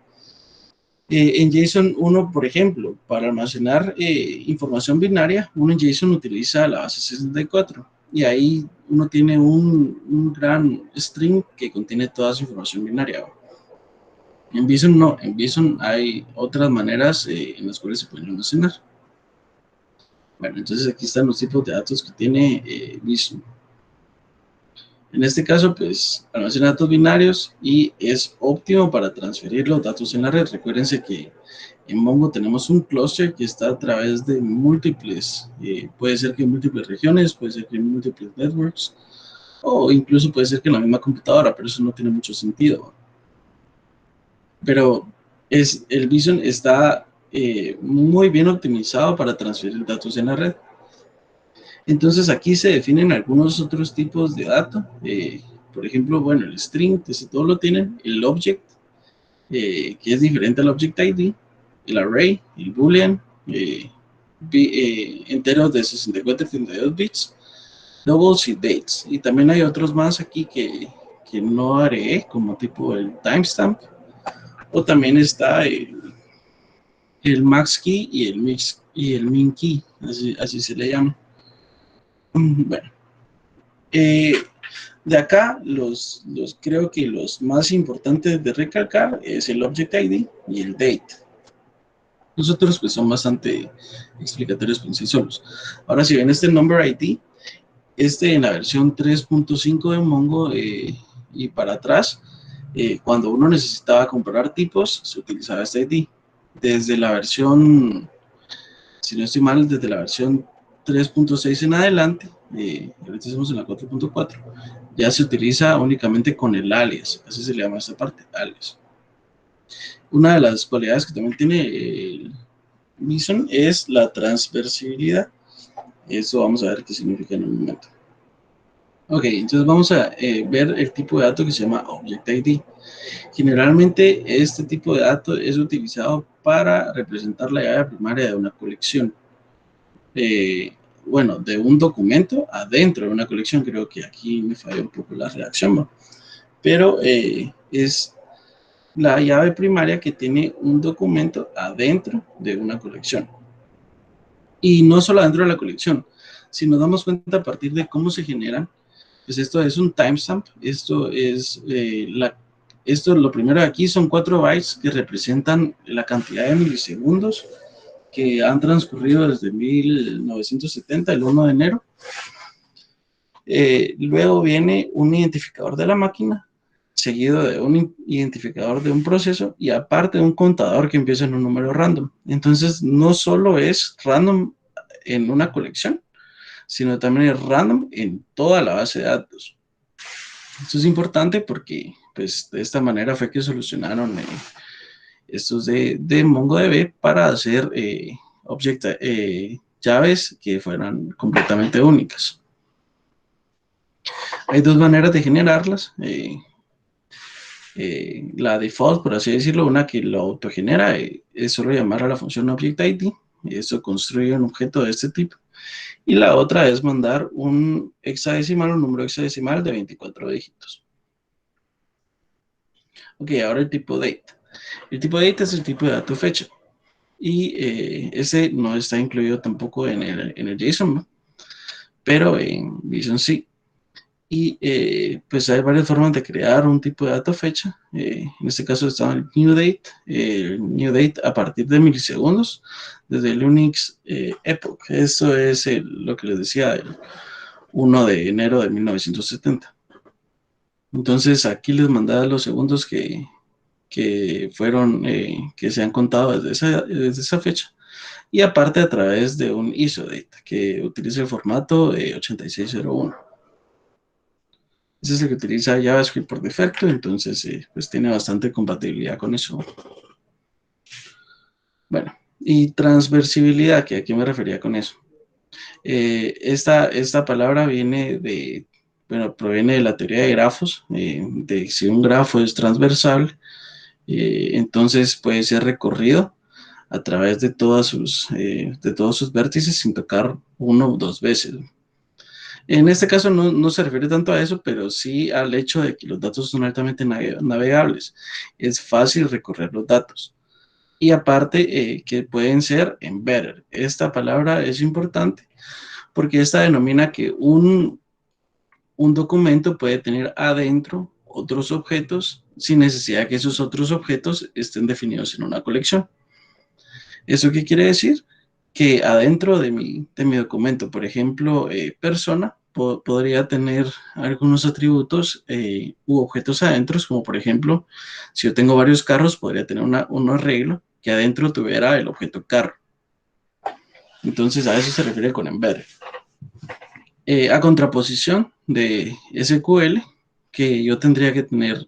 Speaker 2: en JSON uno, por ejemplo, para almacenar información binaria, uno en JSON utiliza la base 64 y ahí uno tiene un gran string que contiene toda su información binaria. En BSON no, en BSON hay otras maneras en las cuales se pueden almacenar. Bueno, entonces aquí están los tipos de datos que tiene BSON. En este caso, pues, almacena datos binarios y es óptimo para transferir los datos en la red. Recuérdense que en Mongo tenemos un cluster que está a través de múltiples, puede ser que en múltiples regiones, puede ser que en múltiples networks, o incluso puede ser que en la misma computadora, pero eso no tiene mucho sentido. Pero el BSON está muy bien optimizado para transferir datos en la red. Entonces aquí se definen algunos otros tipos de datos. Por ejemplo, bueno, el string, que si todos lo tienen, el object, que es diferente al object ID, el array, el boolean, enteros de 64 y 32 bits, doubles y dates. Y también hay otros más aquí que no agregué, como tipo el timestamp, o también está el max key y el min key, así se le llama. Bueno, de acá, creo que los más importantes de recalcar es el Object ID y el Date. Los otros pues son bastante explicatorios por sí solos. Ahora, si ven este Number ID, en la versión 3.5 de Mongo y para atrás, cuando uno necesitaba comparar tipos, se utilizaba este ID. Desde la versión si no estoy mal, desde la versión 3.6 en adelante, ahorita estamos en la 4.4, ya se utiliza únicamente con el alias, así se le llama a esta parte, alias. Una de las cualidades que también tiene Bison es la transversibilidad. Eso vamos a ver qué significa en un momento. Ok, entonces vamos a ver el tipo de dato que se llama Object ID. Generalmente este tipo de dato es utilizado para representar la llave primaria de una colección. Bueno, de un documento adentro de una colección. Creo que aquí me falló un poco la redacción, ¿no? Pero es la llave primaria que tiene un documento adentro de una colección. Y no solo adentro de la colección, si nos damos cuenta a partir de cómo se generan, pues esto es un timestamp, esto lo primero de aquí son 4 bytes que representan la cantidad de milisegundos que han transcurrido desde 1970, el 1 de enero. Luego viene un identificador de la máquina, seguido de un identificador de un proceso y aparte un contador que empieza en un número random. Entonces no solo es random en una colección, sino también es random en toda la base de datos. Esto es importante porque pues, de esta manera fue que solucionaron estos de MongoDB para hacer llaves que fueran completamente únicas. Hay dos maneras de generarlas. La default, por así decirlo, una que lo autogenera, es solo llamar a la función ObjectID, y eso construye un objeto de este tipo. Y la otra es mandar un hexadecimal, un número hexadecimal de 24 dígitos. Ok, ahora el tipo date. El tipo date es el tipo de dato fecha. Y ese no está incluido tampoco en el JSON, ¿no? Pero en Bison sí. Y pues hay varias formas de crear un tipo de dato fecha. En este caso está el new date a partir de milisegundos, desde el Unix Epoch. Esto es lo que les decía, el 1 de enero de 1970. Entonces aquí les mandaba los segundos que fueron, que se han contado desde esa fecha. Y aparte a través de un ISODate que utiliza el formato 8601. Ese es el que utiliza JavaScript por defecto, entonces pues tiene bastante compatibilidad con eso. Bueno, y transversibilidad, que a qué me refería con eso. Esta palabra proviene de la teoría de grafos, de si un grafo es transversal, entonces puede ser recorrido a través de todos sus vértices sin tocar uno o dos veces. En este caso no se refiere tanto a eso, pero sí al hecho de que los datos son altamente navegables. Es fácil recorrer los datos. Y aparte que pueden ser embedded. Esta palabra es importante porque esta denomina que un documento puede tener adentro otros objetos sin necesidad de que esos otros objetos estén definidos en una colección. ¿Eso qué quiere decir? Que adentro de mi documento, por ejemplo, persona, podría tener algunos atributos u objetos adentro, como por ejemplo, si yo tengo varios carros, podría tener un arreglo que adentro tuviera el objeto carro. Entonces a eso se refiere con embedded. A contraposición de SQL, que yo tendría que tener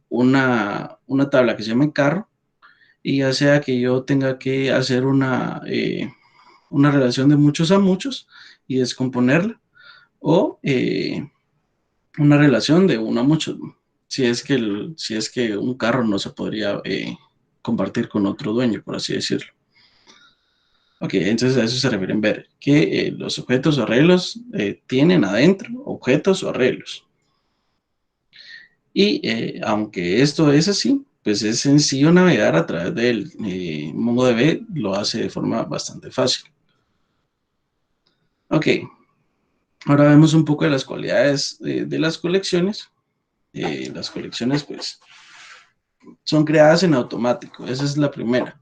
Speaker 2: una tabla que se llama carro, y ya sea que yo tenga que hacer una relación de muchos a muchos y descomponerla, o una relación de uno a muchos, si es que un carro no se podría compartir con otro dueño, por así decirlo. Ok, entonces a eso se refiere en ver que los objetos o arreglos tienen adentro objetos o arreglos. Y aunque esto es así, pues es sencillo navegar a través del MongoDB, lo hace de forma bastante fácil. Ok, ahora vemos un poco de las cualidades de las colecciones. Las colecciones, pues, son creadas en automático. Esa es la primera.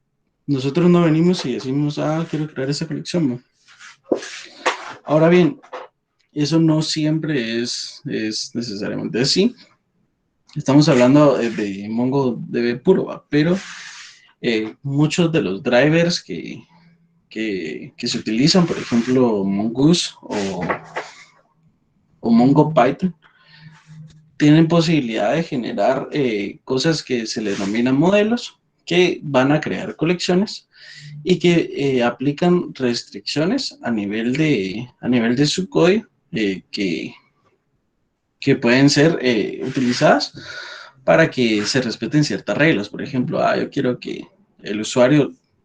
Speaker 2: Nosotros no venimos y decimos, quiero crear esa colección, ¿no? Ahora bien, eso no siempre es necesariamente así. Estamos hablando de MongoDB puro, ¿va? Pero muchos de los drivers que se utilizan, por ejemplo, Mongoose o MongoPython, tienen posibilidad de generar cosas que se le denominan modelos, que van a crear colecciones y que aplican restricciones a nivel de su código que pueden ser utilizadas para que se respeten ciertas reglas. Por ejemplo, yo quiero que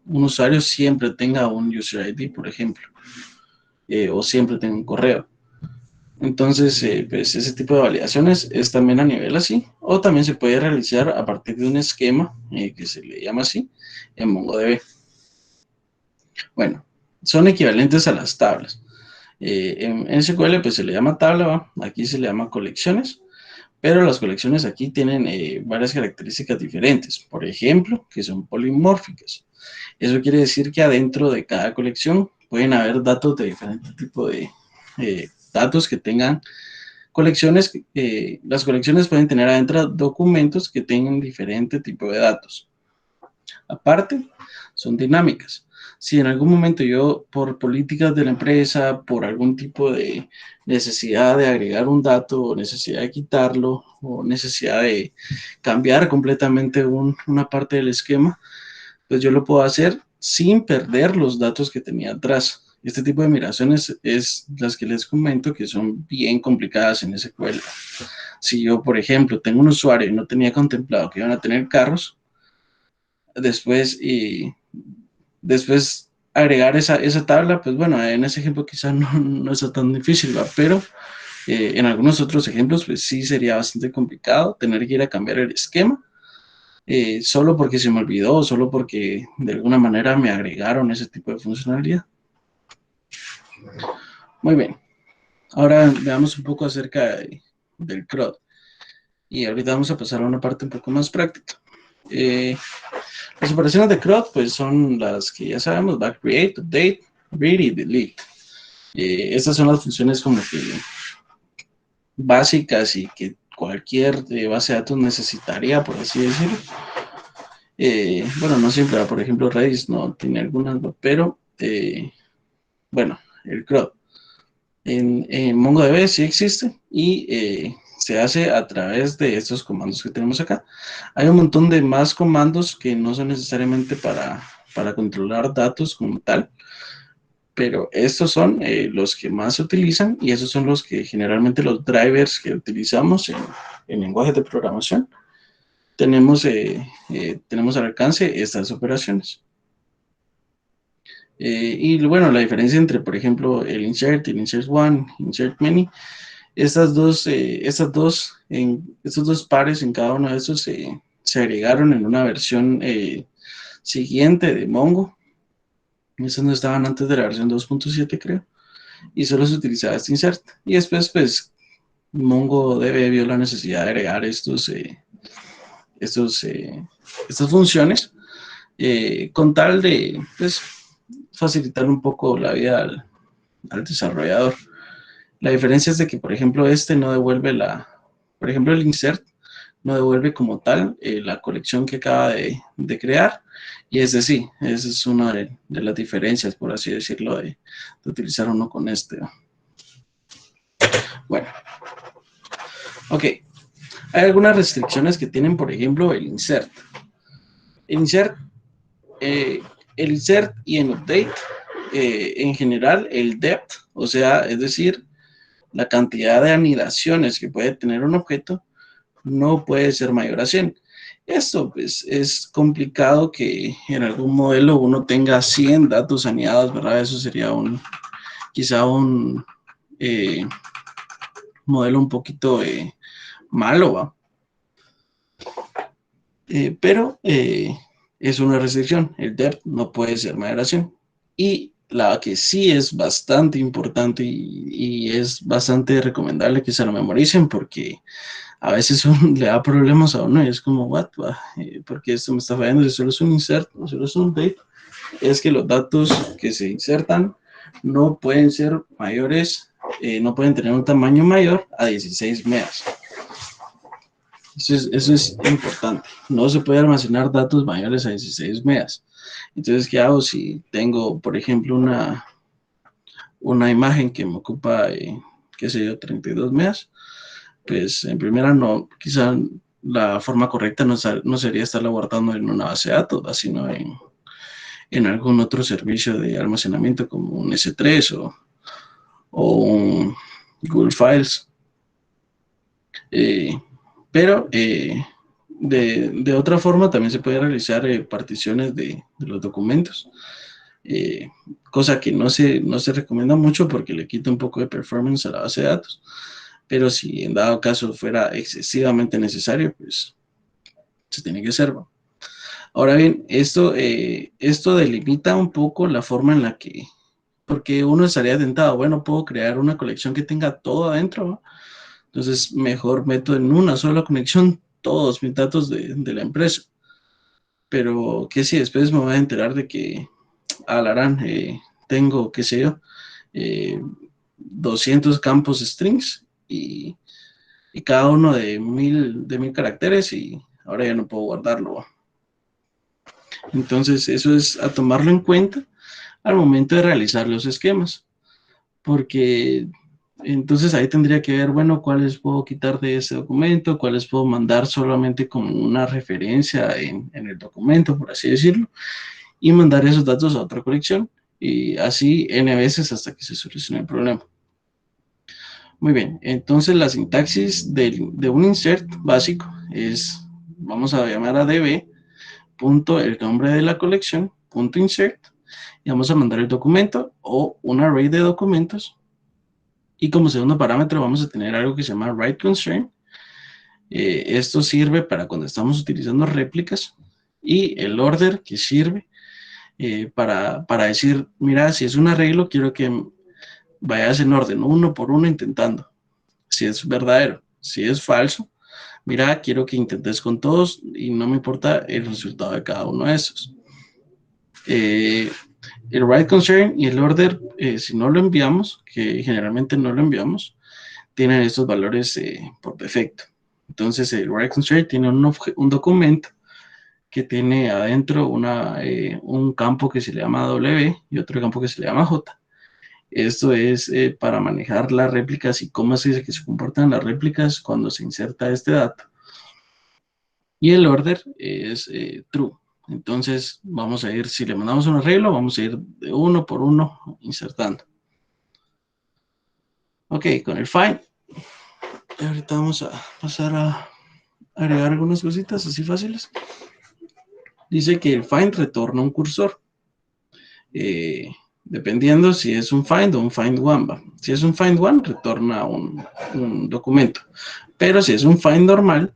Speaker 2: un usuario siempre tenga un user ID, por ejemplo, o siempre tenga un correo. Entonces, pues ese tipo de validaciones es también a nivel así, o también se puede realizar a partir de un esquema que se le llama así en MongoDB. Bueno, son equivalentes a las tablas. En SQL pues se le llama tabla, ¿va? Aquí se le llama colecciones, pero las colecciones aquí tienen varias características diferentes. Por ejemplo, que son polimórficas. Eso quiere decir que adentro de cada colección pueden haber datos de diferente tipo de datos que tengan colecciones. Las colecciones pueden tener adentro documentos que tengan diferente tipo de datos. Aparte, son dinámicas. Si en algún momento yo, por políticas de la empresa, por algún tipo de necesidad de agregar un dato, o necesidad de quitarlo, o necesidad de cambiar completamente una parte del esquema, pues yo lo puedo hacer sin perder los datos que tenía atrás. Este tipo de migraciones es las que les comento que son bien complicadas en SQL. Si yo, por ejemplo, tengo un usuario y no tenía contemplado que iban a tener carros, después agregar esa tabla, pues bueno, en ese ejemplo quizás no es tan difícil, ¿va? Pero en algunos otros ejemplos, pues sí sería bastante complicado tener que ir a cambiar el esquema, solo porque se me olvidó, solo porque de alguna manera me agregaron ese tipo de funcionalidad. Muy bien, ahora veamos un poco acerca del CRUD. Y ahorita vamos a pasar a una parte un poco más práctica. Las operaciones de CRUD pues son las que ya sabemos, va create, update, read y delete. Estas son las funciones como que básicas y que cualquier base de datos necesitaría, por así decirlo. Bueno, no siempre, por ejemplo, Redis no tiene algunas, pero bueno, el CRUD. En MongoDB sí existe y se hace a través de estos comandos que tenemos acá. Hay un montón de más comandos que no son necesariamente para controlar datos como tal, pero estos son los que más se utilizan y esos son los que generalmente los drivers que utilizamos en lenguajes de programación tenemos al alcance estas operaciones. Y bueno, la diferencia entre, por ejemplo, el insert, el insert one, insert many, estos dos pares en cada uno de estos se agregaron en una versión siguiente de Mongo. Estos no estaban antes de la versión 2.7, creo. Y solo se utilizaba este insert. Y después, pues, MongoDB vio la necesidad de agregar estas funciones con tal de, pues, facilitar un poco la vida al desarrollador. La diferencia es de que, por ejemplo, no devuelve por ejemplo, el insert no devuelve como tal la colección que acaba de crear, y sí, esa es una de las diferencias, por así decirlo, de utilizar uno con este. Bueno, ok. Hay algunas restricciones que tienen, por ejemplo, el insert. El insert y en update, en general, el depth, o sea, es decir, la cantidad de anidaciones que puede tener un objeto, no puede ser mayor a 100. Esto pues es complicado que en algún modelo uno tenga 100 datos anidados, ¿verdad? Eso sería quizá un modelo un poquito malo, ¿va? Pero es una restricción. El depth no puede ser mayor a 100. Y la que sí es bastante importante y es bastante recomendable que se lo memoricen porque a veces le da problemas a uno y es como, what, porque esto me está fallando, si solo es un insert, no solo es un update, es que los datos que se insertan no pueden ser mayores, no pueden tener un tamaño mayor a 16 megas. Eso es importante. No se puede almacenar datos mayores a 16 megas. Entonces, ¿qué hago si tengo, por ejemplo, una imagen que me ocupa, qué sé yo, 32 megas? Pues en primera no, quizá la forma correcta no sería estarla guardando en una base de datos, sino en algún otro servicio de almacenamiento como un S3 o un Google Files. Eh, pero de otra forma también se puede realizar particiones de los documentos, eh, cosa que no se recomienda mucho porque le quita un poco de performance a la base de datos, pero si en dado caso fuera excesivamente necesario, pues se tiene que hacer, ¿no? Ahora bien, esto delimita un poco la forma en la que, porque uno estaría tentado, bueno, puedo crear una colección que tenga todo adentro, ¿no? Entonces mejor meto en una sola conexión todos mis datos de la empresa. Pero que si después me voy a enterar de que Alarán, tengo, qué sé yo, eh, 200 campos strings y cada uno de 1000 caracteres y ahora ya no puedo guardarlo. Entonces eso es a tomarlo en cuenta al momento de realizar los esquemas, porque entonces ahí tendría que ver, bueno, cuáles puedo quitar de ese documento, cuáles puedo mandar solamente como una referencia en el documento, por así decirlo, y mandar esos datos a otra colección y así n veces hasta que se solucione el problema. Muy bien, entonces la sintaxis de un insert básico es, vamos a llamar a db, punto, el nombre de la colección, punto insert, y vamos a mandar el documento o un array de documentos. Y como segundo parámetro vamos a tener algo que se llama write constraint. Esto sirve para cuando estamos utilizando réplicas y el order que sirve para decir, mira, si es un arreglo, quiero que vayas en orden, uno por uno intentando. Si es verdadero, si es falso, mira, quiero que intentes con todos y no me importa el resultado de cada uno de esos. El write concern y el order, si no lo enviamos, que generalmente no lo enviamos, tienen estos valores por defecto. Entonces el write concern tiene un documento que tiene adentro un campo que se le llama W y otro campo que se le llama J. Esto es para manejar las réplicas y cómo se dice que se comportan las réplicas cuando se inserta este dato. Y el order es true. Entonces vamos a ir, si le mandamos un arreglo, vamos a ir de uno por uno insertando. Ok, con el find. Ahorita vamos a pasar a agregar algunas cositas así fáciles. Dice que el find retorna un cursor. Dependiendo si es un find o un find one. ¿Va? Si es un find one, retorna un documento. Pero si es un find normal,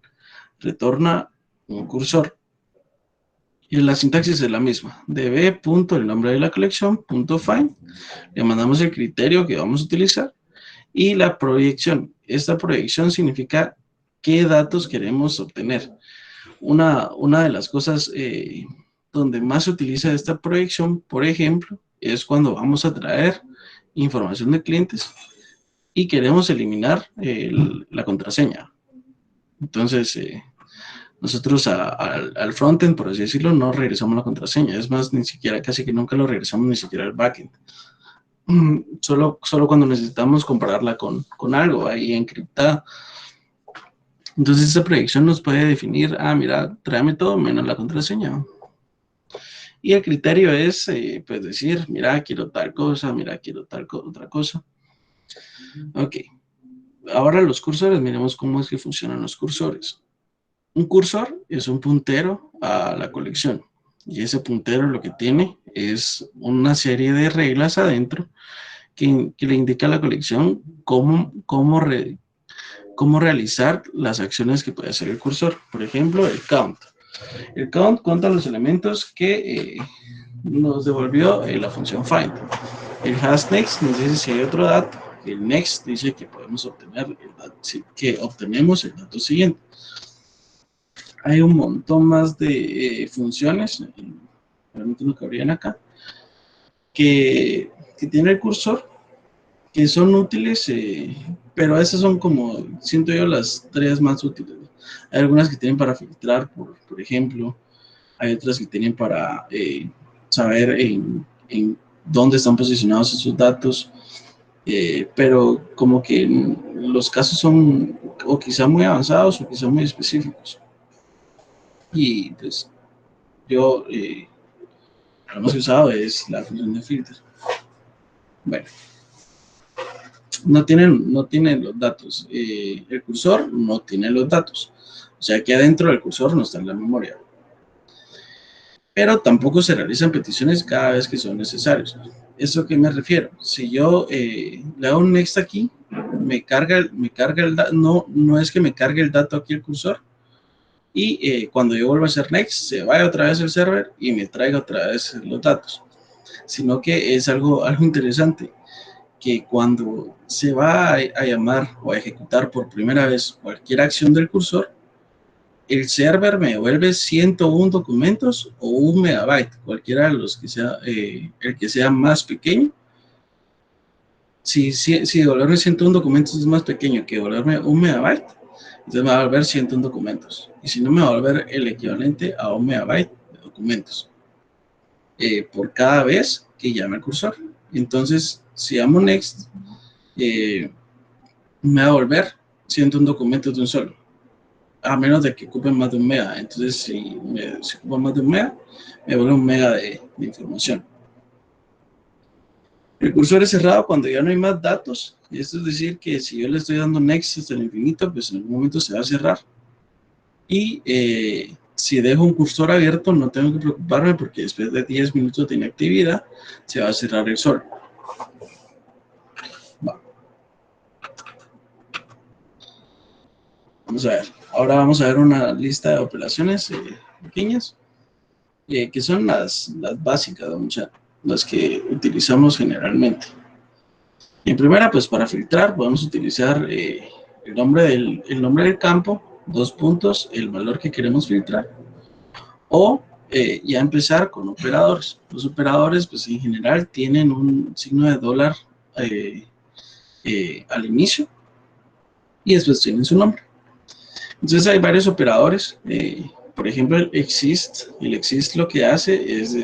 Speaker 2: retorna un cursor. Y la sintaxis es la misma. db, punto, el nombre de la colección, punto find. Le mandamos el criterio que vamos a utilizar y la proyección. Esta proyección significa qué datos queremos obtener. Una de las cosas donde más se utiliza esta proyección, por ejemplo, es cuando vamos a traer información de clientes y queremos eliminar la contraseña. Entonces, nosotros al frontend, por así decirlo, no regresamos la contraseña. Es más, ni siquiera, casi que nunca lo regresamos ni siquiera al backend. Solo cuando necesitamos compararla con algo ahí encriptada. Entonces esa proyección nos puede definir, mira, tráeme todo menos la contraseña. Y el criterio es, pues decir, mira, quiero tal cosa, mira, quiero otra cosa. Ok. Ahora los cursores, miremos cómo es que funcionan los cursores. Un cursor es un puntero a la colección. Y ese puntero lo que tiene es una serie de reglas adentro que le indica a la colección cómo realizar las acciones que puede hacer el cursor. Por ejemplo, el count. El count cuenta los elementos que nos devolvió la función find. El has next nos dice si hay otro dato. El next dice que podemos obtener que obtenemos el dato siguiente. Hay un montón más de funciones, realmente no cabrían acá, que tiene el cursor, que son útiles, pero esas son como, siento yo, las tareas más útiles. Hay algunas que tienen para filtrar, por ejemplo, hay otras que tienen para saber en dónde están posicionados esos datos, pero como que los casos son o quizá muy avanzados o quizá muy específicos. Y pues yo, lo más usado es la función de filter. Bueno, no tienen los datos. El cursor no tiene los datos. O sea que adentro del cursor no está en la memoria. Pero tampoco se realizan peticiones cada vez que son necesarios. ¿Eso a qué me refiero? Si yo le hago un next aquí, me carga el dato, no es que me cargue el dato aquí el cursor, y cuando yo vuelvo a hacer next, se vaya otra vez el server y me traiga otra vez los datos. Sino que es algo interesante, que cuando se va a llamar o a ejecutar por primera vez cualquier acción del cursor, el server me devuelve 101 documentos o 1 MB, cualquiera de los que sea, el que sea más pequeño. Si devolverme 101 documentos es más pequeño que devolverme 1 MB, entonces me va a devolver 101 documentos. Y si no, me va a devolver el equivalente a 1 MB de documentos por cada vez que llame el cursor. Entonces, si llamo next, me va a devolver 101 documentos de un solo, a menos de que ocupen más de 1 MB. Entonces, si ocupa más de 1 MB, me vuelve 1 MB de información. El cursor es cerrado cuando ya no hay más datos. Esto es decir que si yo le estoy dando next hasta el infinito, pues en algún momento se va a cerrar. Y si dejo un cursor abierto, no tengo que preocuparme porque después de 10 minutos de inactividad, se va a cerrar el sol. Vamos a ver. Ahora vamos a ver una lista de operaciones pequeñas, que son las básicas, las que utilizamos generalmente. En primera, pues para filtrar podemos utilizar el nombre del campo, 2 puntos, el valor que queremos filtrar, o ya empezar con operadores. Los operadores, pues en general, tienen un signo de dólar al inicio y después tienen su nombre. Entonces hay varios operadores. Por ejemplo, el exist lo que hace es,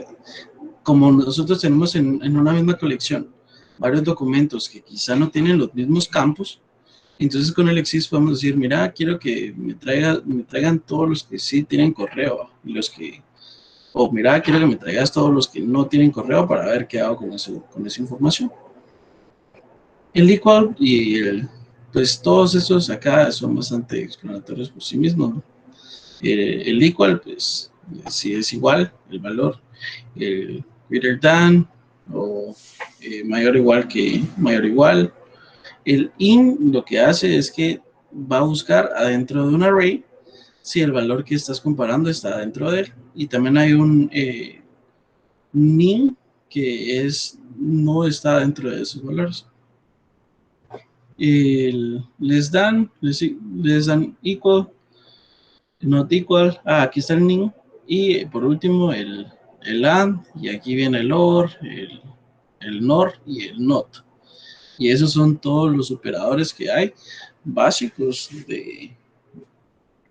Speaker 2: como nosotros tenemos en una misma colección varios documentos que quizá no tienen los mismos campos, entonces con el exist podemos decir, mira, quiero que me traigan todos los que sí tienen correo, y o mira, quiero que me traigas todos los que no tienen correo para ver qué hago con esa información. El equal pues todos estos acá son bastante explanatorios por sí mismos, ¿no? El equal, pues si es igual el valor, greater than o mayor o igual que mayor o igual. El in lo que hace es que va a buscar adentro de un array si el valor que estás comparando está dentro de él. Y también hay un nin que no está dentro de esos valores. El less than equal, not equal, aquí está el nin. Y por último el and, y aquí viene el or, el nor y el not. Y esos son todos los operadores que hay básicos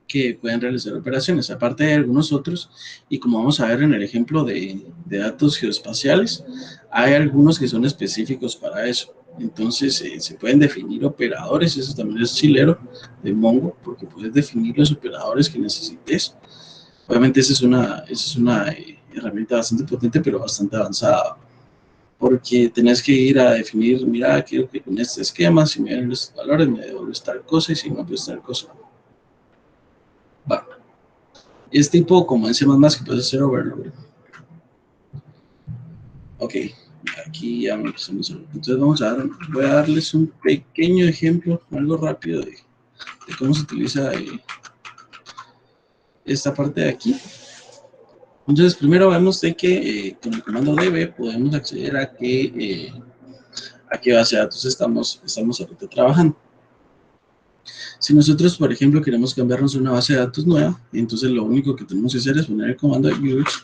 Speaker 2: que pueden realizar operaciones, aparte de algunos otros, y como vamos a ver en el ejemplo de datos geoespaciales, hay algunos que son específicos para eso. Entonces se pueden definir operadores, eso también es chilero de Mongo, porque puedes definir los operadores que necesites. Obviamente esa es una herramienta bastante potente, pero bastante avanzada, porque tenés que ir a definir, mira, quiero que con este esquema, si me dan estos valores, me devuelves tal cosa, y si no, pues tal cosa. Va. Es tipo como en C++ que puedes hacer overload. Ok, aquí ya empezamos. Entonces voy a darles un pequeño ejemplo, algo rápido de cómo se utiliza esta parte de aquí. Entonces primero vemos de que con el comando db podemos acceder a qué base de datos estamos ahorita trabajando. Si nosotros, por ejemplo, queremos cambiarnos una base de datos nueva, entonces lo único que tenemos que hacer es poner el comando use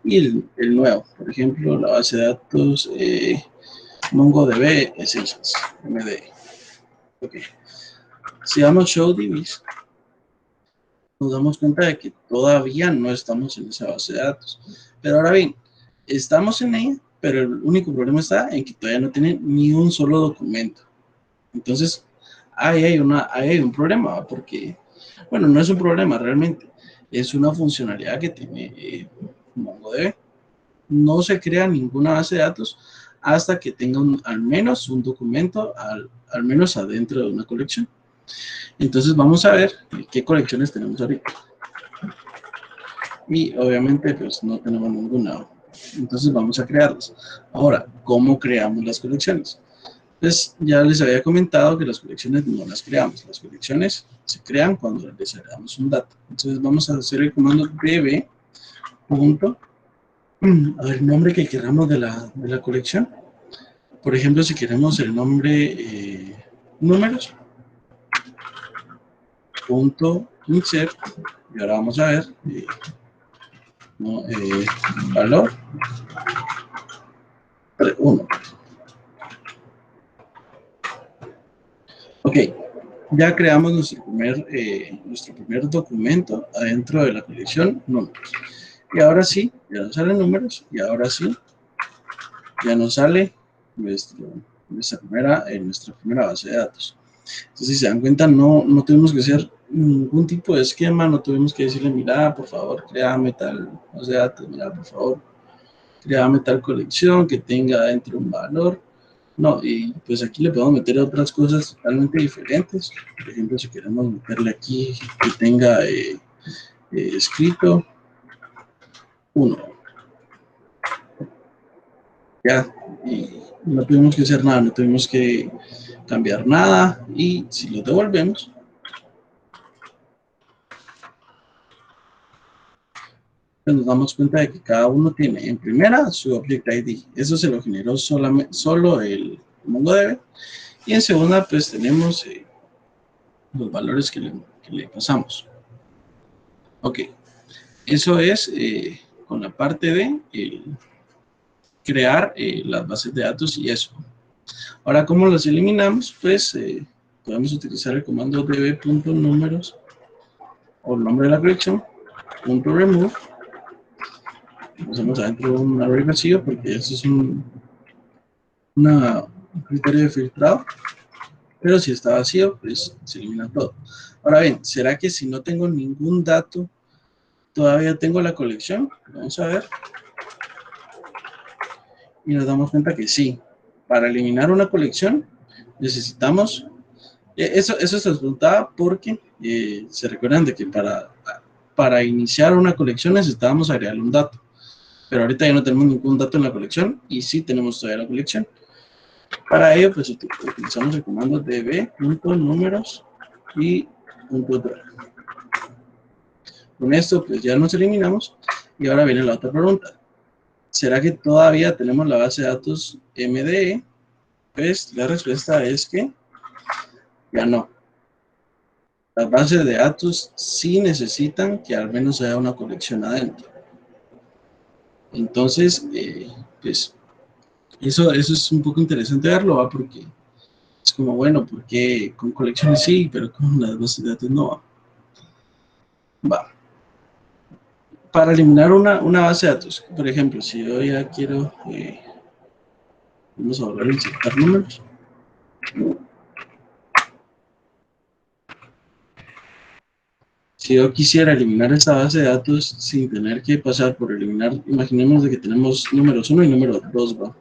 Speaker 2: y el nuevo. Por ejemplo, la base de datos MongoDB Essentials, MD. Ok. Si damos show DBs, nos damos cuenta de que todavía no estamos en esa base de datos. Pero ahora bien, estamos en ella, pero el único problema está en que todavía no tiene ni un solo documento. Entonces, ahí hay un problema, ¿va? Porque, bueno, no es un problema realmente, es una funcionalidad que tiene MongoDB. No se crea ninguna base de datos hasta que tenga al menos un documento, al menos adentro de una colección. Entonces vamos a ver qué colecciones tenemos ahorita. Y obviamente pues no tenemos ninguna. Entonces vamos a crearlas. Ahora, ¿cómo creamos las colecciones? Pues ya les había comentado que las colecciones no las creamos. Las colecciones se crean cuando les agregamos un dato. Entonces vamos a hacer el comando db. A ver, el nombre que queramos de la colección. Por ejemplo, si queremos el nombre números, insert, y ahora vamos a ver valor 1. Ok, ya creamos nuestro primer documento adentro de la colección números. Y ahora sí, ya nos salen números, y ahora sí, ya nos sale nuestra primera base de datos. Entonces, si se dan cuenta, no tuvimos que hacer ningún tipo de esquema, no tuvimos que decirle, mira, por favor, créame tal base de datos, mira, por favor, créame tal colección que tenga dentro un valor. No, y pues aquí le podemos meter otras cosas totalmente diferentes. Por ejemplo, si queremos meterle aquí que tenga escrito 1. Ya, y no tuvimos que hacer nada, no tuvimos que cambiar nada. Y si lo devolvemos, pues nos damos cuenta de que cada uno tiene en primera su Object ID. Eso se lo generó solo el MongoDB. Y en segunda, pues tenemos los valores que le pasamos. Ok, eso es con la parte de crear las bases de datos y eso. Ahora, ¿cómo los eliminamos? Pues podemos utilizar el comando db.números o el nombre de la colección, .remove. Hacemos adentro un array vacío porque eso es un criterio de filtrado. Pero si está vacío, pues se elimina todo. Ahora bien, ¿será que si no tengo ningún dato, todavía tengo la colección? Vamos a ver. Y nos damos cuenta que sí. Para eliminar una colección, necesitamos... Eso se les preguntaba porque se recuerdan de que para iniciar una colección necesitábamos agregarle un dato. Pero ahorita ya no tenemos ningún dato en la colección y sí tenemos todavía la colección. Para ello, pues utilizamos el comando db.números y .drag. Con esto, pues ya nos eliminamos. Y ahora viene la otra pregunta. ¿Será que todavía tenemos la base de datos MDE? Pues la respuesta es que ya no. Las bases de datos sí necesitan que al menos haya una colección adentro. Entonces, pues eso es un poco interesante verlo, ¿va? Porque es como, bueno, porque con colecciones sí, pero con las bases de datos no va. Va. Para eliminar una base de datos, por ejemplo, si yo ya quiero, vamos a volver a insertar números. Si yo quisiera eliminar esta base de datos sin tener que pasar por eliminar, imaginemos de que tenemos números 1 y número 2, ¿va?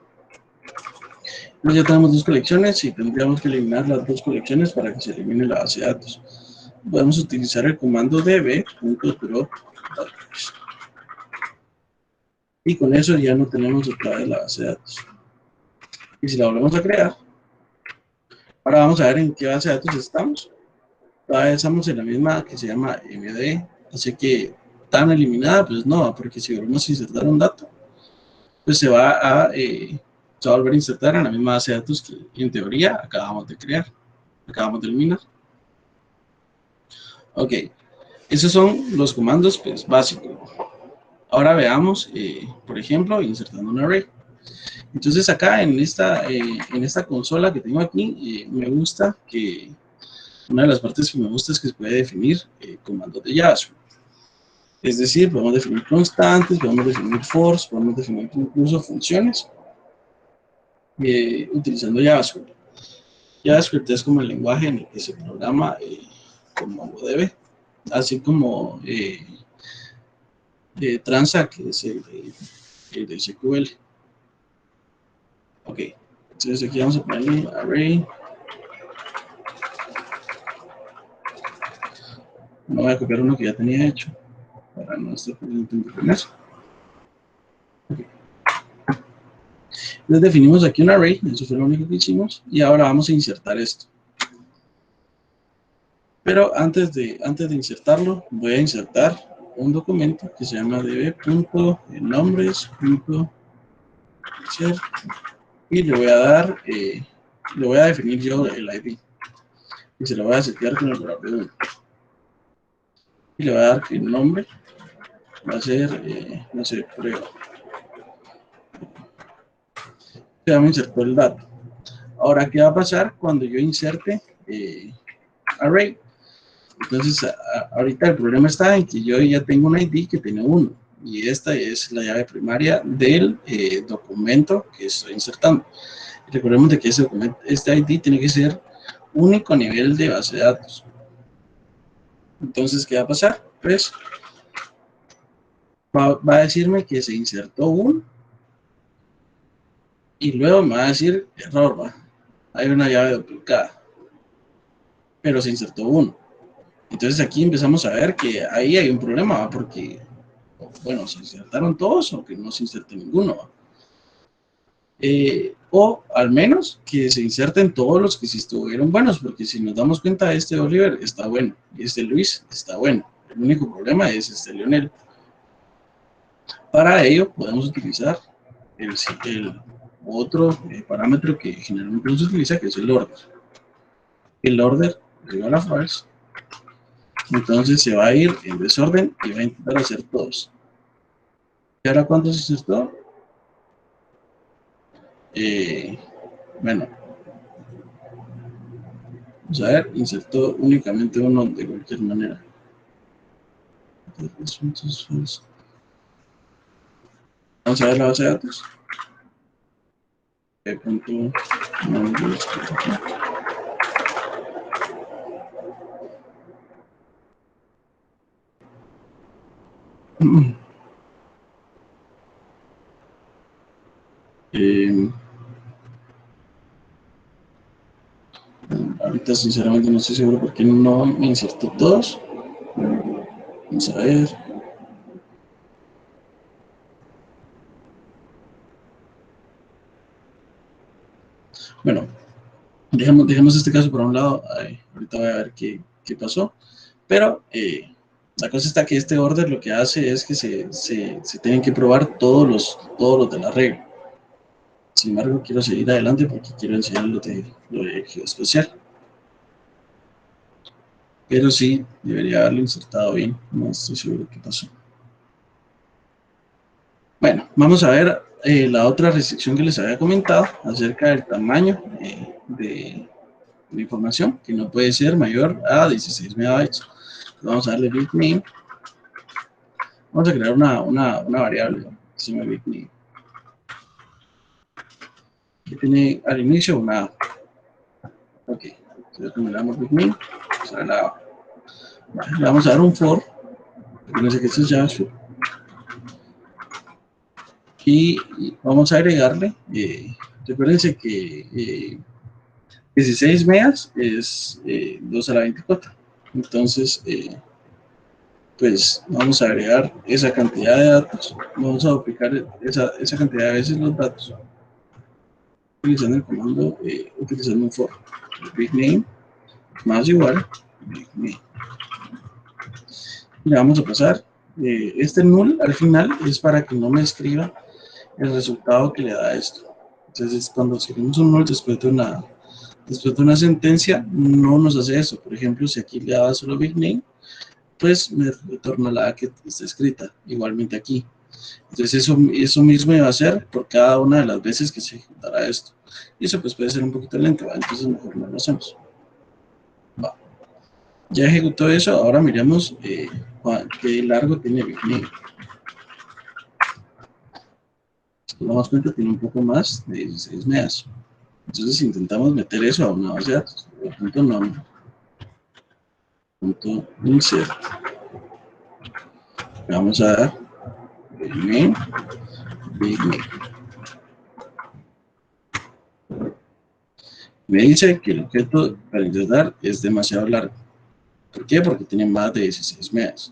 Speaker 2: Entonces ya tenemos dos colecciones y tendríamos que eliminar las dos colecciones para que se elimine la base de datos. Podemos utilizar el comando db.drop. Y con eso ya no tenemos otra vez la base de datos. Y si la volvemos a crear, ahora vamos a ver en qué base de datos estamos. Todavía estamos en la misma que se llama MD, así que tan eliminada, pues no, porque si volvemos a insertar un dato, pues se va a volver a insertar en la misma base de datos que en teoría acabamos de crear, acabamos de eliminar. Ok, esos son los comandos pues, básicos. Ahora veamos, por ejemplo, insertando un array. Entonces acá en esta consola que tengo aquí, me gusta que una de las partes que me gusta es que se puede definir comandos de JavaScript. Es decir, podemos definir constantes, podemos definir fors, podemos definir incluso funciones utilizando JavaScript. JavaScript es como el lenguaje en el que se programa con MongoDB, así como Transa, que es el de SQL. Ok, entonces aquí vamos a ponerle array. No voy a copiar uno que ya tenía hecho para no estar perdiendo con eso. Okay. Entonces definimos aquí un array, eso fue lo único que hicimos, y ahora vamos a insertar esto. Pero antes de insertarlo, voy a insertar un documento que se llama db.nombres.insert y le voy a dar, le voy a definir yo el ID y se lo voy a setear con el valor de 1. Y le voy a dar que el nombre va a ser, no sé, prueba. Ya me insertó el dato. Ahora, ¿qué va a pasar cuando yo inserte array? Entonces, ahorita el problema está en que yo ya tengo un ID que tiene 1 y esta es la llave primaria del documento que estoy insertando. Recordemos de que este ID tiene que ser único a nivel de base de datos. Entonces, ¿qué va a pasar? Pues va a decirme que se insertó un y luego me va a decir error, ¿va? Hay una llave duplicada, pero se insertó uno. Entonces aquí empezamos a ver que ahí hay un problema, ¿va? Porque, bueno, se insertaron todos o que no se insertó ninguno, ¿va? O al menos que se inserten todos los que sí estuvieron buenos, porque si nos damos cuenta, este Oliver está bueno y este Luis está bueno. El único problema es este Leonel. Para ello podemos utilizar el otro parámetro que generalmente se utiliza, que es el order. El order es igual a false. Entonces se va a ir en desorden y va a intentar hacer todos. ¿Y ahora cuánto se insertó? Bueno, vamos a ver, insertó únicamente uno de cualquier manera. Vamos a ver la base de datos. Ahorita sinceramente no estoy seguro por qué no me insertó todos. Vamos a ver. Bueno, dejemos este caso por un lado. Ahorita voy a ver qué pasó. Pero la cosa está que este order lo que hace es que se tienen que probar todos los de la regla. Sin embargo, quiero seguir adelante porque quiero enseñar lo de geoespecial. Pero sí, debería haberlo insertado bien. No estoy seguro qué pasó. Bueno, vamos a ver la otra restricción que les había comentado acerca del tamaño de la información, que no puede ser mayor a 16 megabytes. Vamos a darle bitname. Vamos a crear una variable que se llama bitname, que tiene al inicio una A. Ok, entonces le damos bitname, le vamos a dar un for, recuerden que esto es JavaScript, y vamos a agregarle, recuérdense que 16 megas es 2 a la 24, entonces pues vamos a agregar esa cantidad de datos, vamos a duplicar esa cantidad de veces los datos utilizando el comando, utilizando un for, bitname más igual bitname. Le vamos a pasar este null al final, es para que no me escriba el resultado que le da esto. Entonces cuando escribimos un null después de una sentencia, no nos hace eso. Por ejemplo, si aquí le daba solo bitname, pues me retorna la A que está escrita, igualmente aquí. Entonces eso mismo iba a hacer por cada una de las veces que se ejecutará esto. Y eso pues puede ser un poquito lento, ¿va? Entonces mejor no lo hacemos. Va. Ya ejecutó eso, ahora miremos qué largo tiene Big Main. Si nos damos cuenta, tiene un poco más de 16 megas. Entonces intentamos meter eso a una base de datos. Punto number, punto insert. Le vamos a dar Big Main, Big Main. Me dice que el objeto para intentar es demasiado largo. ¿Por qué? Porque tiene más de 16 megas.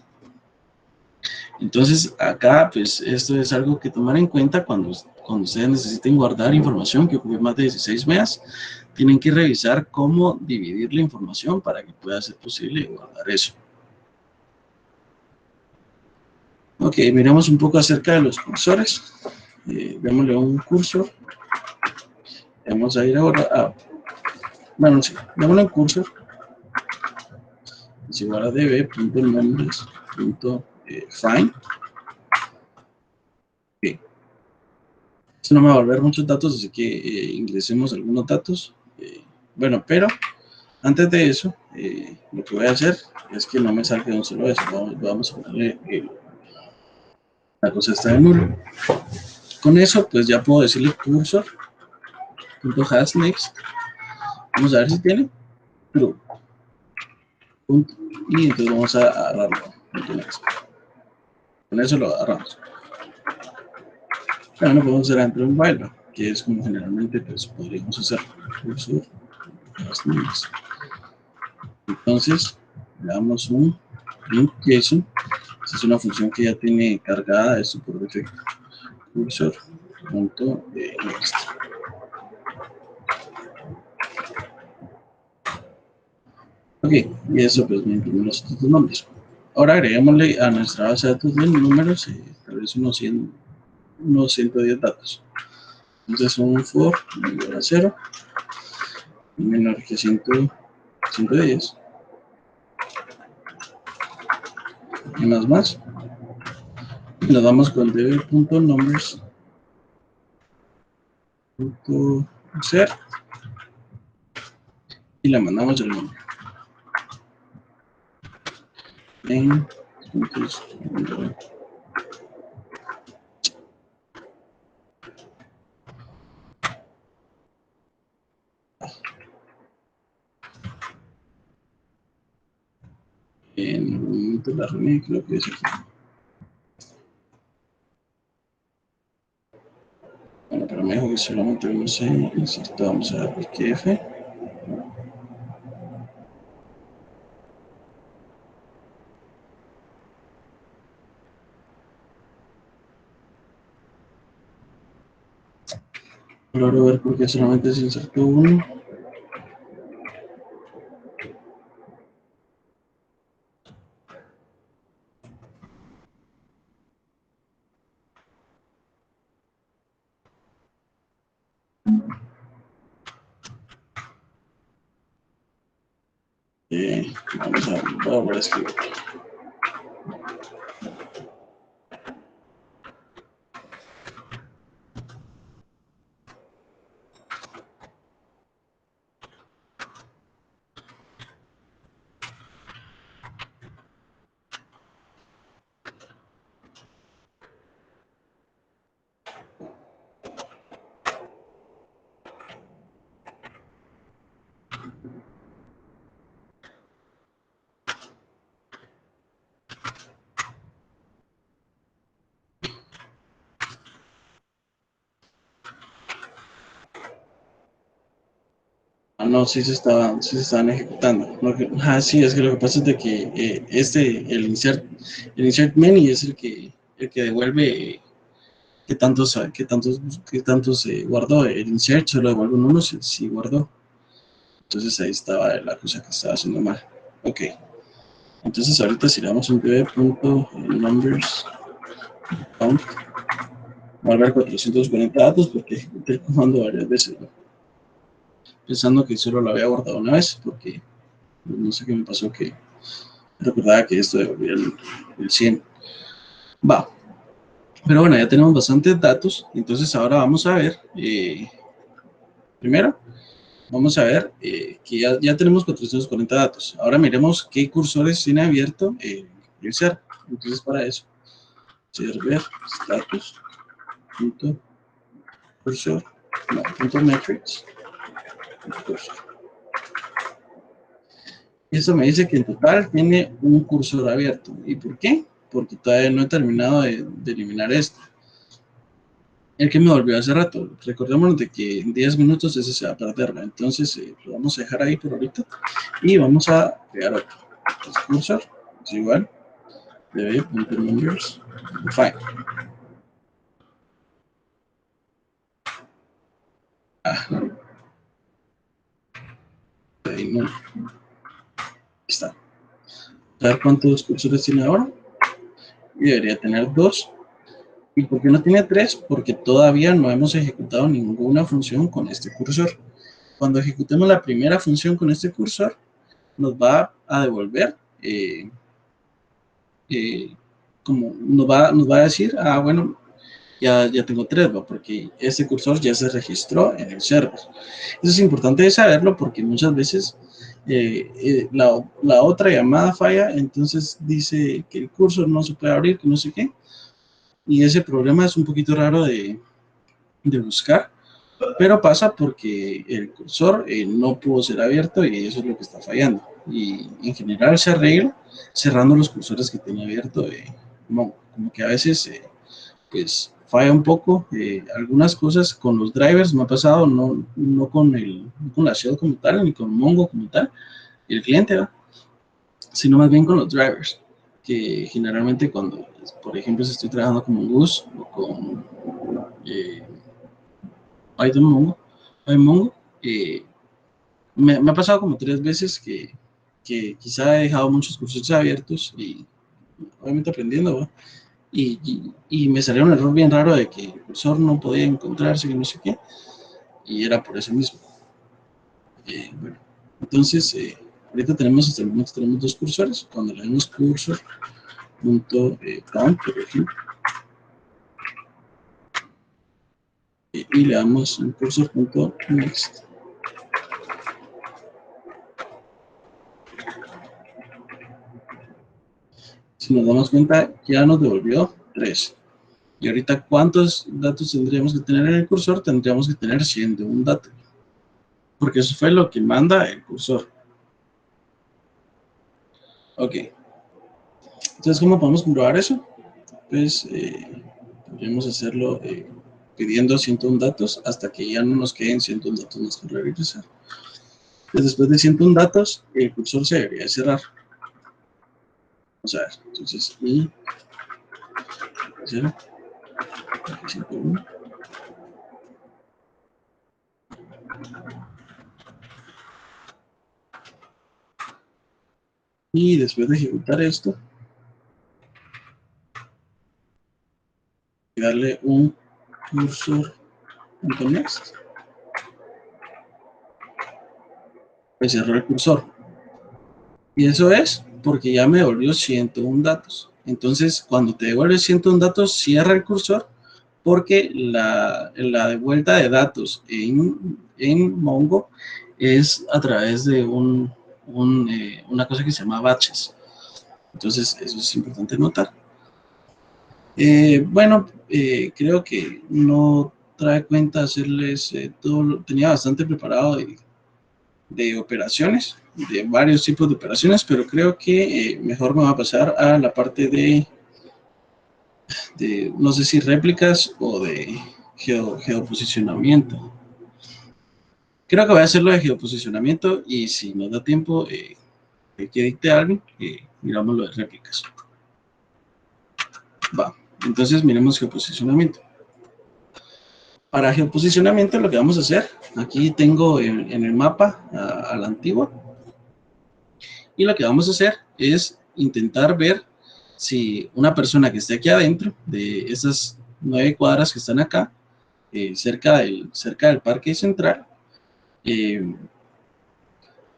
Speaker 2: Entonces, acá, pues, esto es algo que tomar en cuenta cuando ustedes necesiten guardar información que ocupe más de 16 megas. Tienen que revisar cómo dividir la información para que pueda ser posible guardar eso. Ok, miremos un poco acerca de los cursores. Démosle un cursor. Vamos a ir ahora a... Bueno, sí, démosle un cursor. Es igual a db.numbers.find. Ok. Esto no me va a volver muchos datos, así que ingresemos algunos datos. Bueno, pero antes de eso, lo que voy a hacer es que no me salga un solo eso. Vamos a ponerle la cosa está en nulo. Con eso, pues ya puedo decirle cursor.hasNext. Vamos a ver si tiene true. Y entonces vamos a agarrarlo. Con eso lo agarramos. Bueno, podemos hacer dentro de un while, que es como generalmente pues, podríamos usar cursor.hasNext. Entonces, le damos un print JSON. Esta es una función que ya tiene cargada esto por defecto. Cursor.next. Ok, y eso pues me imprime los otros nombres. Ahora agreguémosle a nuestra base de datos de números, tal vez unos 110 datos. Entonces un for igual a 0 menor que 110 y más. Y nos vamos con db.numbers.set y le mandamos el nombre. En el momento de la reunión, creo que es aquí. Bueno, pero me dijo que solamente vamos a insertar, vamos a dar F. Logro ver por qué solamente se insertó uno. Vamos a volver a escribir. Ah, no, sí se estaban ejecutando. Sí, es que lo que pasa es de que el insert many es el que devuelve qué tantos guardó. El insert solo devuelve un 1 si guardó. Entonces ahí estaba la cosa que estaba haciendo mal. Ok. Entonces ahorita si le damos un db.numbers count, va a haber 440 datos porque ejecuté el comando varias veces, ¿no? Pensando que solo lo había guardado una vez, porque no sé qué me pasó que recordaba que esto devolvía el 100. Va. Pero bueno, ya tenemos bastantes datos, entonces ahora vamos a ver, primero, vamos a ver que ya tenemos 440 datos. Ahora miremos qué cursores tiene abierto el server. Entonces para eso, server status punto cursor, no, punto metrics, cursor. Eso me dice que en total tiene un cursor abierto. ¿Y por qué? Porque todavía no he terminado de eliminar esto. El que me volvió hace rato. Recordémonos de que en 10 minutos ese se va a perder, ¿no? Entonces lo vamos a dejar ahí por ahorita y vamos a crear otro. Entonces, cursor es igual db.numbers define. Ahí no. Ahí está. A ver cuántos cursores tiene ahora. Y debería tener 2. ¿Y por qué no tiene 3? Porque todavía no hemos ejecutado ninguna función con este cursor. Cuando ejecutemos la primera función con este cursor, nos va a devolver, como nos va a decir, bueno, ya tengo 3, ¿va? Porque este cursor ya se registró en el server. Eso es importante saberlo porque muchas veces la otra llamada falla, entonces dice que el cursor no se puede abrir, que no sé qué. Y ese problema es un poquito raro de buscar, pero pasa porque el cursor no pudo ser abierto y eso es lo que está fallando. Y en general se arregla cerrando los cursores que tenía abierto. Como que a veces pues falla un poco. Algunas cosas con los drivers me ha pasado, no con la shell como tal, ni con Mongo como tal, y el cliente, ¿va? Sino más bien con los drivers, que generalmente cuando, por ejemplo, si estoy trabajando con Mongoose o con Python Mongo, me ha pasado como 3 veces que quizá he dejado muchos cursos abiertos y obviamente aprendiendo, ¿va? Y me salió un error bien raro de que el cursor no podía encontrarse y no sé qué, y era por eso mismo. Bueno, entonces, ahorita tenemos, hasta el momento tenemos 2 cursores. Cuando le damos cursor.count, por ejemplo, y le damos un cursor.next, si nos damos cuenta, ya nos devolvió 3. Y ahorita, ¿cuántos datos tendríamos que tener en el cursor? Tendríamos que tener 101 datos, porque eso fue lo que manda el cursor. Ok. Entonces, ¿cómo podemos comprobar eso? Pues podríamos hacerlo pidiendo 101 datos hasta que ya no nos queden 101 datos más que regresar. Entonces, después de 101 datos, el cursor se debería cerrar. Vamos a ver. Entonces, y 0, 101. Y después de ejecutar esto, y darle un cursor.next, pues cerró el cursor. Y eso es porque ya me devolvió 101 datos. Entonces, cuando te devuelve 101 datos, cierra el cursor porque la devuelta de datos en Mongo es a través de una cosa que se llama batches. Entonces, eso es importante notar. Bueno, creo que no trae cuenta hacerles todo, tenía bastante preparado de operaciones, de varios tipos de operaciones, pero creo que mejor me va a pasar a la parte de no sé si réplicas o de geoposicionamiento. Creo que voy a hacerlo de geoposicionamiento y si nos da tiempo que dicte algo, miramos lo de réplicas. Va, entonces miremos geoposicionamiento. Para geoposicionamiento lo que vamos a hacer, aquí tengo en el mapa a la antigua, y lo que vamos a hacer es intentar ver si una persona que esté aquí adentro de esas 9 cuadras que están acá, cerca del parque central,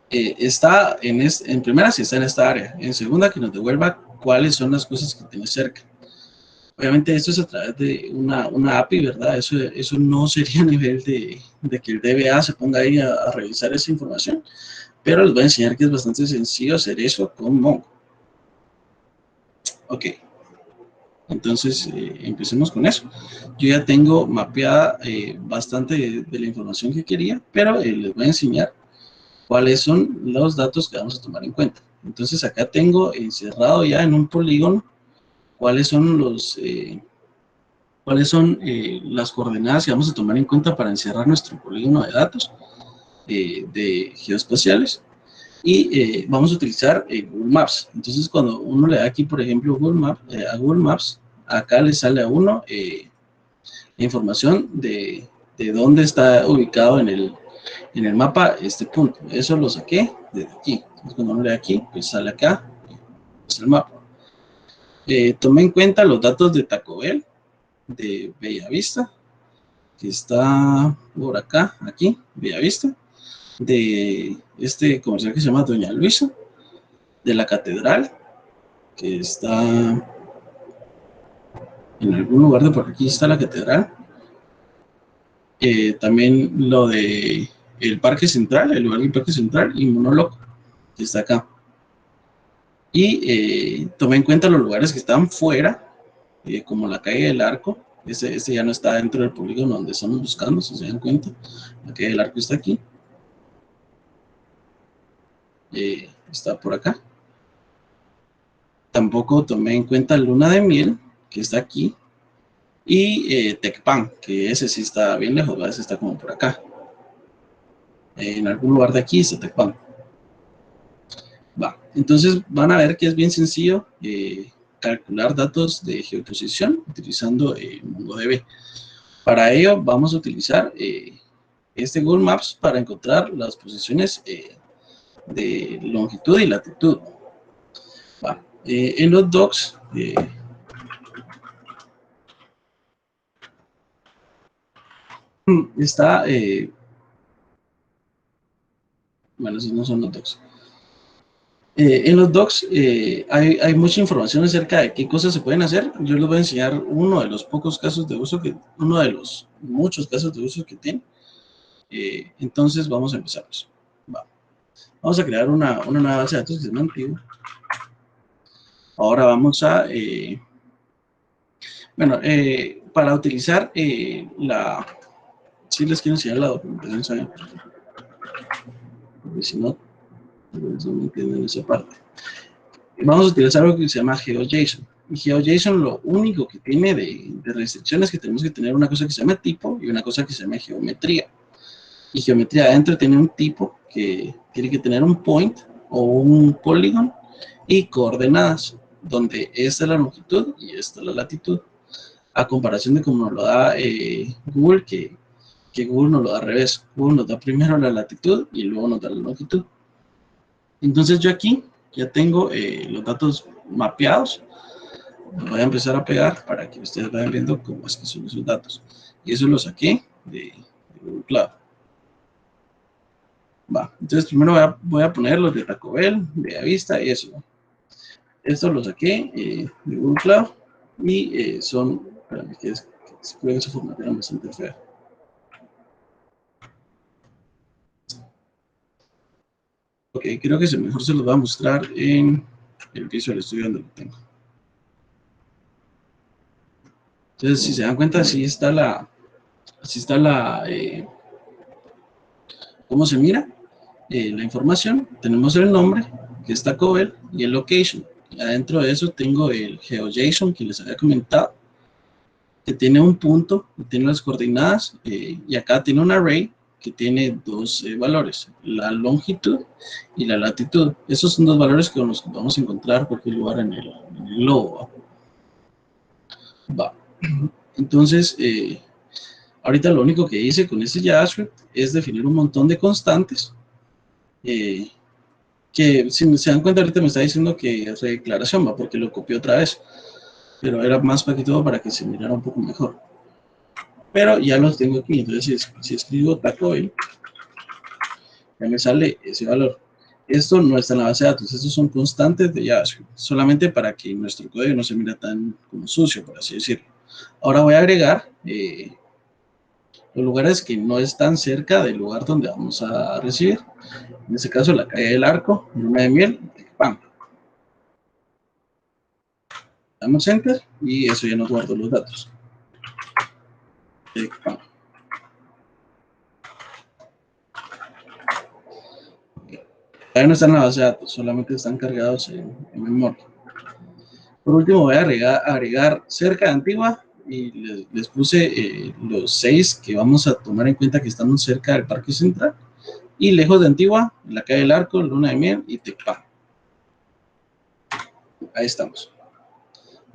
Speaker 2: está en primera si está en esta área, en segunda que nos devuelva cuáles son las cosas que tiene cerca. Obviamente esto es a través de una API, ¿verdad? Eso no sería a nivel de que el DBA se ponga ahí a revisar esa información, pero les voy a enseñar que es bastante sencillo hacer eso con Mongo. Ok, entonces empecemos con eso. Yo ya tengo mapeada bastante de la información que quería, pero les voy a enseñar cuáles son los datos que vamos a tomar en cuenta. Entonces acá tengo encerrado ya en un polígono cuáles son las coordenadas que vamos a tomar en cuenta para encerrar nuestro polígono de datos de geoespaciales. Y vamos a utilizar Google Maps. Entonces, cuando uno le da aquí, por ejemplo, a Google Maps, acá le sale a uno la información de dónde está ubicado en el mapa este punto. Eso lo saqué desde aquí. Entonces, cuando uno le da aquí, pues sale acá, es el mapa. Tomé en cuenta los datos de Taco Bell, de Bellavista, que está por acá, aquí, Bellavista, de este comercial que se llama Doña Luisa, de la catedral, que está en algún lugar de por aquí está la catedral. También lo de el Parque Central, el lugar del Parque Central y Monoloco, que está acá. Y tomé en cuenta los lugares que están fuera, como la calle del Arco. Ese ya no está dentro del polígono donde estamos buscando, si se dan cuenta. La calle del Arco está aquí. Está por acá. Tampoco tomé en cuenta Luna de Miel, que está aquí. Y Tecpan, que ese sí está bien lejos, ese está como por acá. En algún lugar de aquí está Tecpan. Va, entonces van a ver que es bien sencillo calcular datos de geoposición utilizando MongoDB. Para ello vamos a utilizar este Google Maps para encontrar las posiciones de longitud y latitud. Va, en los docs está, bueno, esos no son los docs. En los docs hay mucha información acerca de qué cosas se pueden hacer. Yo les voy a enseñar uno de los pocos casos de uso uno de los muchos casos de uso que tiene. Entonces vamos a empezar. Va. Vamos a crear una nueva base de datos que se llama Antiguo. Ahora vamos a, para utilizar si les quiero enseñar la documentación, porque si no, no me entienden esa parte. Vamos a utilizar algo que se llama GeoJSON. Y GeoJSON lo único que tiene de restricciones es que tenemos que tener una cosa que se llama tipo y una cosa que se llama geometría. Y geometría adentro tiene un tipo que tiene que tener un point o un polygon y coordenadas, donde esta es la longitud y esta es la latitud. A comparación de como nos lo da Google, que Google nos lo da al revés. Google nos da primero la latitud y luego nos da la longitud. Entonces yo aquí ya tengo los datos mapeados. Los voy a empezar a pegar para que ustedes vayan viendo cómo es que son esos datos. Y eso lo saqué de Google Cloud. Va, entonces primero voy a poner los de Taco Bell, Bellavista y eso. Esto lo saqué de Google Cloud y son, espérame, que creo que esa formato era bastante fea. Ok, creo que mejor se los voy a mostrar en el Visual Studio donde lo tengo. Entonces, si se dan cuenta, así está ¿cómo se mira? La información, tenemos el nombre, que es Taco Bell, y el location. Adentro de eso tengo el GeoJSON que les había comentado, que tiene un punto, tiene las coordenadas, y acá tiene un array que tiene dos valores, la longitud y la latitud. Esos son dos valores que nos vamos a encontrar en cualquier lugar en el globo. Va. Entonces, ahorita lo único que hice con este JavaScript es definir un montón de constantes que si se dan cuenta ahorita me está diciendo que es declaración, va, porque lo copié otra vez, pero era más para que todo para que se mirara un poco mejor. Pero ya los tengo aquí, entonces si escribo Taco Bell, ya me sale ese valor. Esto no está en la base de datos, estos son constantes de JavaScript, solamente para que nuestro código no se mire tan como sucio, por así decirlo. Ahora voy a agregar los lugares que no están cerca del lugar donde vamos a recibir. En este caso, la calle del Arco, Luna de Miel, ¡pam! Damos Enter y eso ya nos guardó los datos. ¡Pam! Todavía no están en la base de datos, solamente están cargados en memoria. Por último, voy a agregar cerca de Antigua y les puse los 6 que vamos a tomar en cuenta que estamos cerca del Parque Central. Y lejos de Antigua, en la calle del Arco, Luna de Miel y Tecpan. Ahí estamos.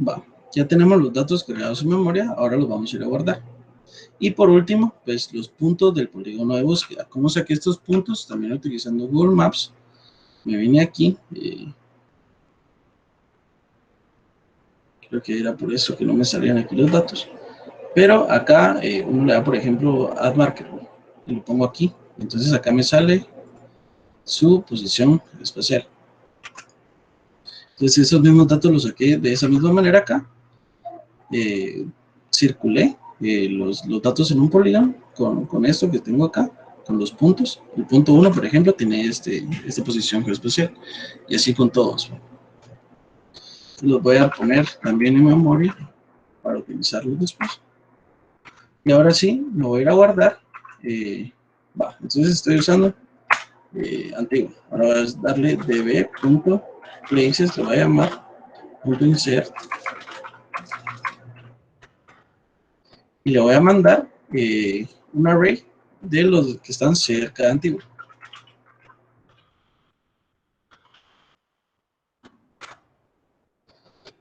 Speaker 2: Va. Ya tenemos los datos cargados en memoria, ahora los vamos a ir a guardar. Y por último, pues los puntos del polígono de búsqueda. ¿Cómo saqué estos puntos? También utilizando Google Maps. Me vine aquí. Creo que era por eso que no me salían aquí los datos. Pero acá uno le da, por ejemplo, Add Marker. Y lo pongo aquí. Entonces acá me sale su posición espacial. Entonces esos mismos datos los saqué de esa misma manera acá. Circulé los datos en un polígono con esto que tengo acá, con los puntos. El punto 1, por ejemplo, tiene esta posición geoespacial. Y así con todos. Los voy a poner también en memoria para utilizarlos después. Y ahora sí, me voy a ir a guardar. Entonces estoy usando antiguo. Ahora voy a darle db.places, lo voy a llamar .insert. Y le voy a mandar un array de los que están cerca de Antigua.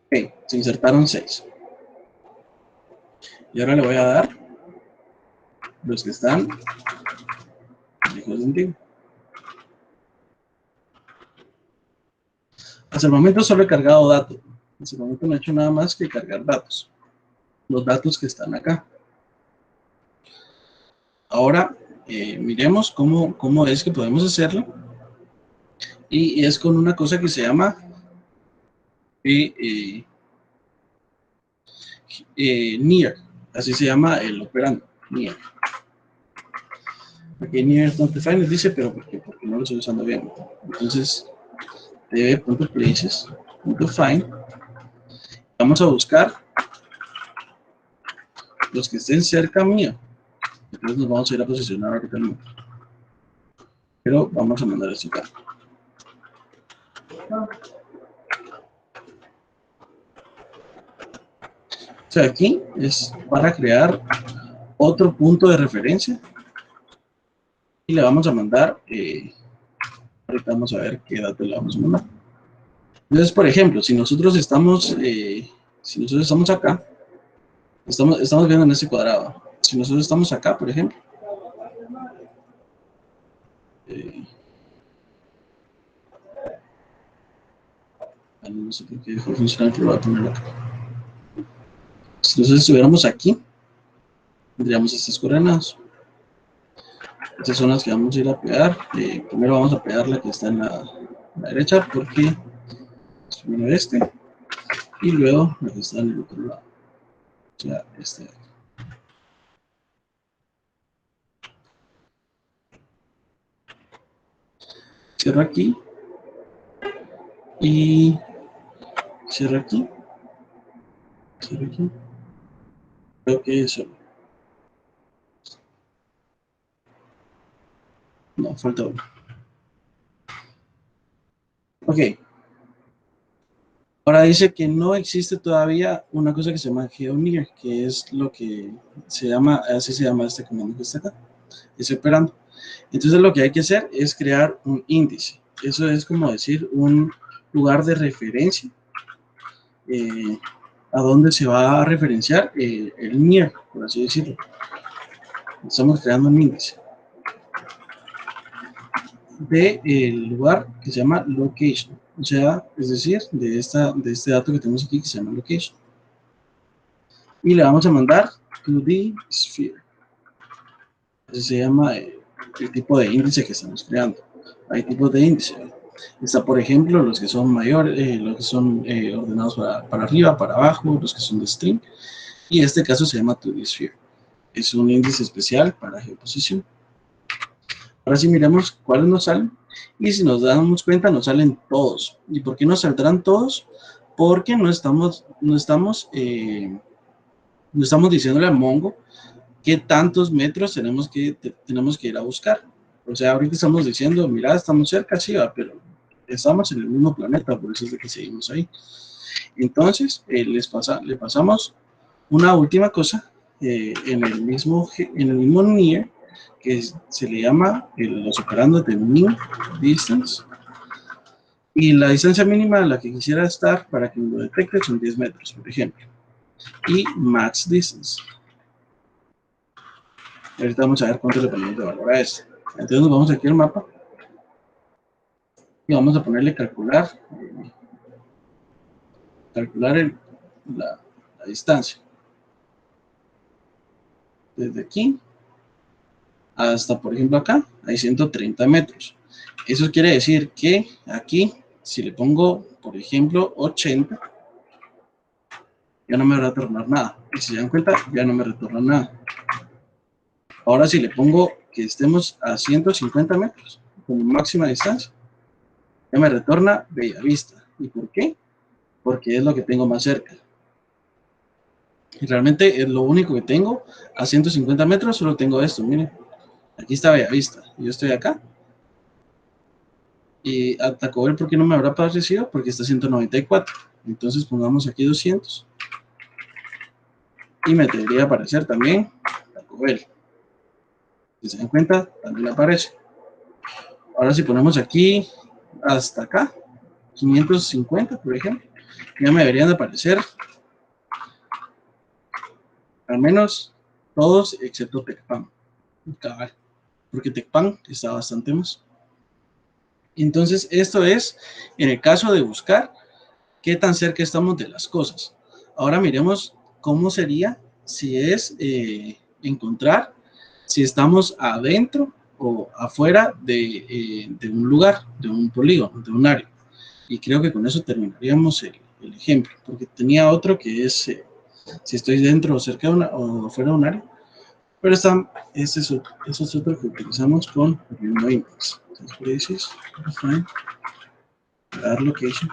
Speaker 2: Ok, se insertaron 6. Y ahora le voy a dar los que están lejos de Antigua. Hasta el momento solo he cargado datos. Hasta el momento no he hecho nada más que cargar datos. Los datos que están acá. Ahora miremos cómo es que podemos hacerlo. Y es con una cosa que se llama near. Así se llama el operando. Near. Aquí near don't define dice, pero porque no lo estoy usando bien. Entonces, db.places.find. Vamos a buscar los que estén cerca mío. Entonces nos vamos a ir a posicionar ahorita mismo. Pero vamos a mandar esto acá. O sea, aquí es para crear otro punto de referencia. Y le vamos a mandar, ahorita vamos a ver qué datos le vamos a mandar. Entonces, por ejemplo, si nosotros estamos acá, estamos viendo en este cuadrado. Si nosotros estamos acá, por ejemplo, no sé por qué dejó funcionar, pero lo voy a poner acá. Si nosotros estuviéramos aquí, tendríamos estas coordenadas. Estas son las que vamos a ir a pegar. Primero vamos a pegar la que está en la derecha, porque es primero este, y luego la que está en el otro lado. O sea, este de aquí. Cierro aquí. Y cierro aquí. Cierro aquí. Creo que eso. No, falta uno. Ok. Ahora dice que no existe todavía una cosa que se llama GeoNear, que es lo que se llama, así se llama este comando que está acá, es operando. Entonces lo que hay que hacer es crear un índice. Eso es como decir un lugar de referencia a donde se va a referenciar el near, por así decirlo. Estamos creando un índice del lugar que se llama location. O sea, es decir, de este dato que tenemos aquí que se llama location. Y le vamos a mandar to the sphere. Así se llama el tipo de índice que estamos creando. Hay tipos de índice. Está, por ejemplo, los que son mayores, los que son ordenados para arriba, para abajo, los que son de string. Y en este caso se llama 2D Sphere. Es un índice especial para geoposición. Ahora sí miremos cuáles nos salen. Y si nos damos cuenta, nos salen todos. ¿Y por qué nos saldrán todos? Porque no estamos diciéndole a Mongo qué tantos metros tenemos que ir a buscar. O sea, ahorita estamos diciendo, mira, estamos cerca, sí, va, pero estamos en el mismo planeta, por eso es de que seguimos ahí. Entonces, le pasamos una última cosa en el mismo near, que se le llama los operandos de min distance, y la distancia mínima a la que quisiera estar para que lo detecte son 10 metros, por ejemplo, y max distance. Ahorita vamos a ver cuánto le ponemos de valor a esto. Entonces nos vamos aquí al mapa y vamos a ponerle calcular la distancia. Desde aquí hasta, por ejemplo, acá hay 130 metros. Eso quiere decir que aquí, si le pongo, por ejemplo, 80, ya no me va a retornar nada. Y si se dan cuenta, ya no me retorna nada. Ahora si le pongo que estemos a 150 metros, como máxima distancia, ya me retorna Bellavista. ¿Y por qué? Porque es lo que tengo más cerca. Y realmente es lo único que tengo a 150 metros, solo tengo esto, miren. Aquí está Bellavista, yo estoy acá. Y a Taco Bell, ¿por qué no me habrá aparecido? Porque está 194. Entonces pongamos aquí 200. Y me debería aparecer también Taco Bell. Si se dan cuenta, también aparece. Ahora si ponemos aquí hasta acá, 550, por ejemplo, ya me deberían de aparecer al menos todos excepto Tecpan. Porque Tecpan está bastante más. Entonces, esto es en el caso de buscar qué tan cerca estamos de las cosas. Ahora miremos cómo sería si es encontrar si estamos adentro o afuera de un lugar, de un polígono, de un área. Y creo que con eso terminaríamos el ejemplo, porque tenía otro que es si estoy dentro o cerca de o fuera de un área, pero eso es otro que utilizamos con el mismo index. Entonces, define dar location.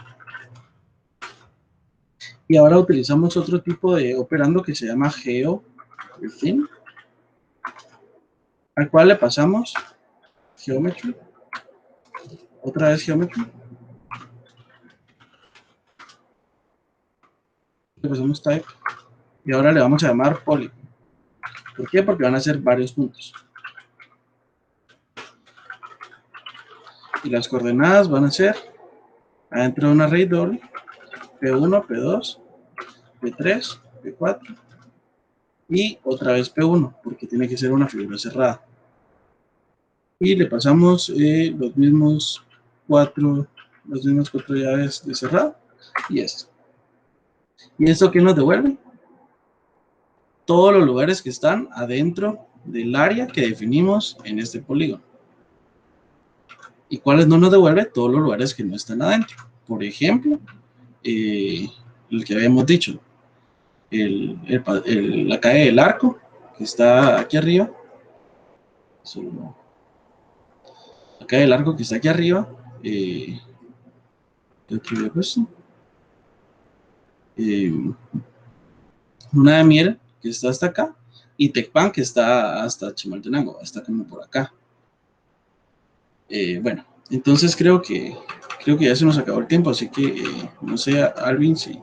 Speaker 2: Y ahora utilizamos otro tipo de operando que se llama GeoWithin, al cual le pasamos geometry, otra vez geometry, le pasamos type, y ahora le vamos a llamar poly. ¿Por qué? Porque van a ser varios puntos. Y las coordenadas van a ser adentro de un array doble, P1, P2, P3, P4, y otra vez P1, porque tiene que ser una figura cerrada. Y le pasamos las mismas cuatro llaves de cerrado y esto. ¿Y esto qué nos devuelve? Todos los lugares que están adentro del área que definimos en este polígono. ¿Y cuáles no nos devuelve? Todos los lugares que no están adentro. Por ejemplo, el que habíamos dicho, la calle del arco, que está aquí arriba. La calle del arco que está aquí arriba. ¿Qué otro había puesto? Una de miel que está hasta acá y Tecpan que está hasta Chimaltenango, está como por acá. Bueno, entonces creo que ya se nos acabó el tiempo, así que no sé, Alvin, si...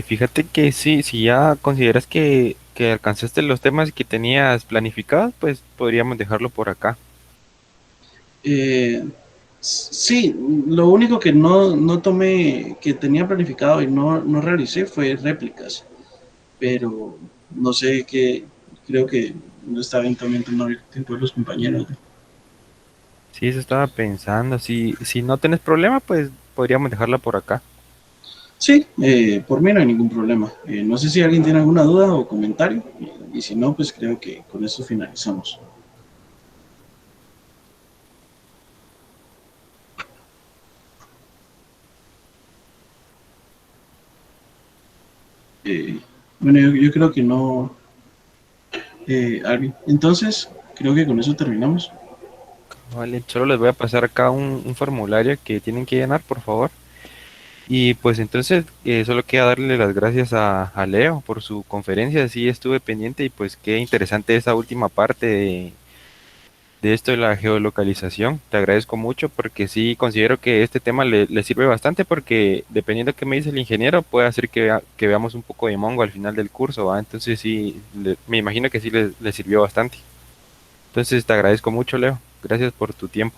Speaker 1: Fíjate que sí, si ya consideras que alcanzaste los temas que tenías planificados, pues podríamos dejarlo por acá.
Speaker 2: Sí, lo único que no tomé, que tenía planificado y no realicé fue réplicas, pero no sé qué, creo que no está bien también tomar el tiempo de los compañeros.
Speaker 1: Sí, eso estaba pensando. Si no tenés problema, pues podríamos dejarla por acá.
Speaker 2: Sí, por mí no hay ningún problema. No sé si alguien tiene alguna duda o comentario, y si no, pues creo que con esto finalizamos. Bueno, yo creo que no, Alvin. Entonces, creo que con eso terminamos.
Speaker 1: Vale, solo les voy a pasar acá un formulario que tienen que llenar, por favor. Y pues entonces solo queda darle las gracias a Leo por su conferencia, sí estuve pendiente y pues qué interesante esa última parte de esto de la geolocalización. Te agradezco mucho porque sí considero que este tema le sirve bastante porque dependiendo de qué me dice el ingeniero puede hacer que veamos un poco de Mongo al final del curso, ¿va? Entonces sí, me imagino que sí le sirvió bastante. Entonces te agradezco mucho, Leo. Gracias por tu tiempo.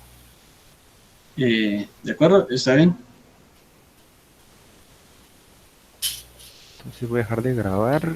Speaker 2: De acuerdo, está bien.
Speaker 1: Entonces voy a dejar de grabar.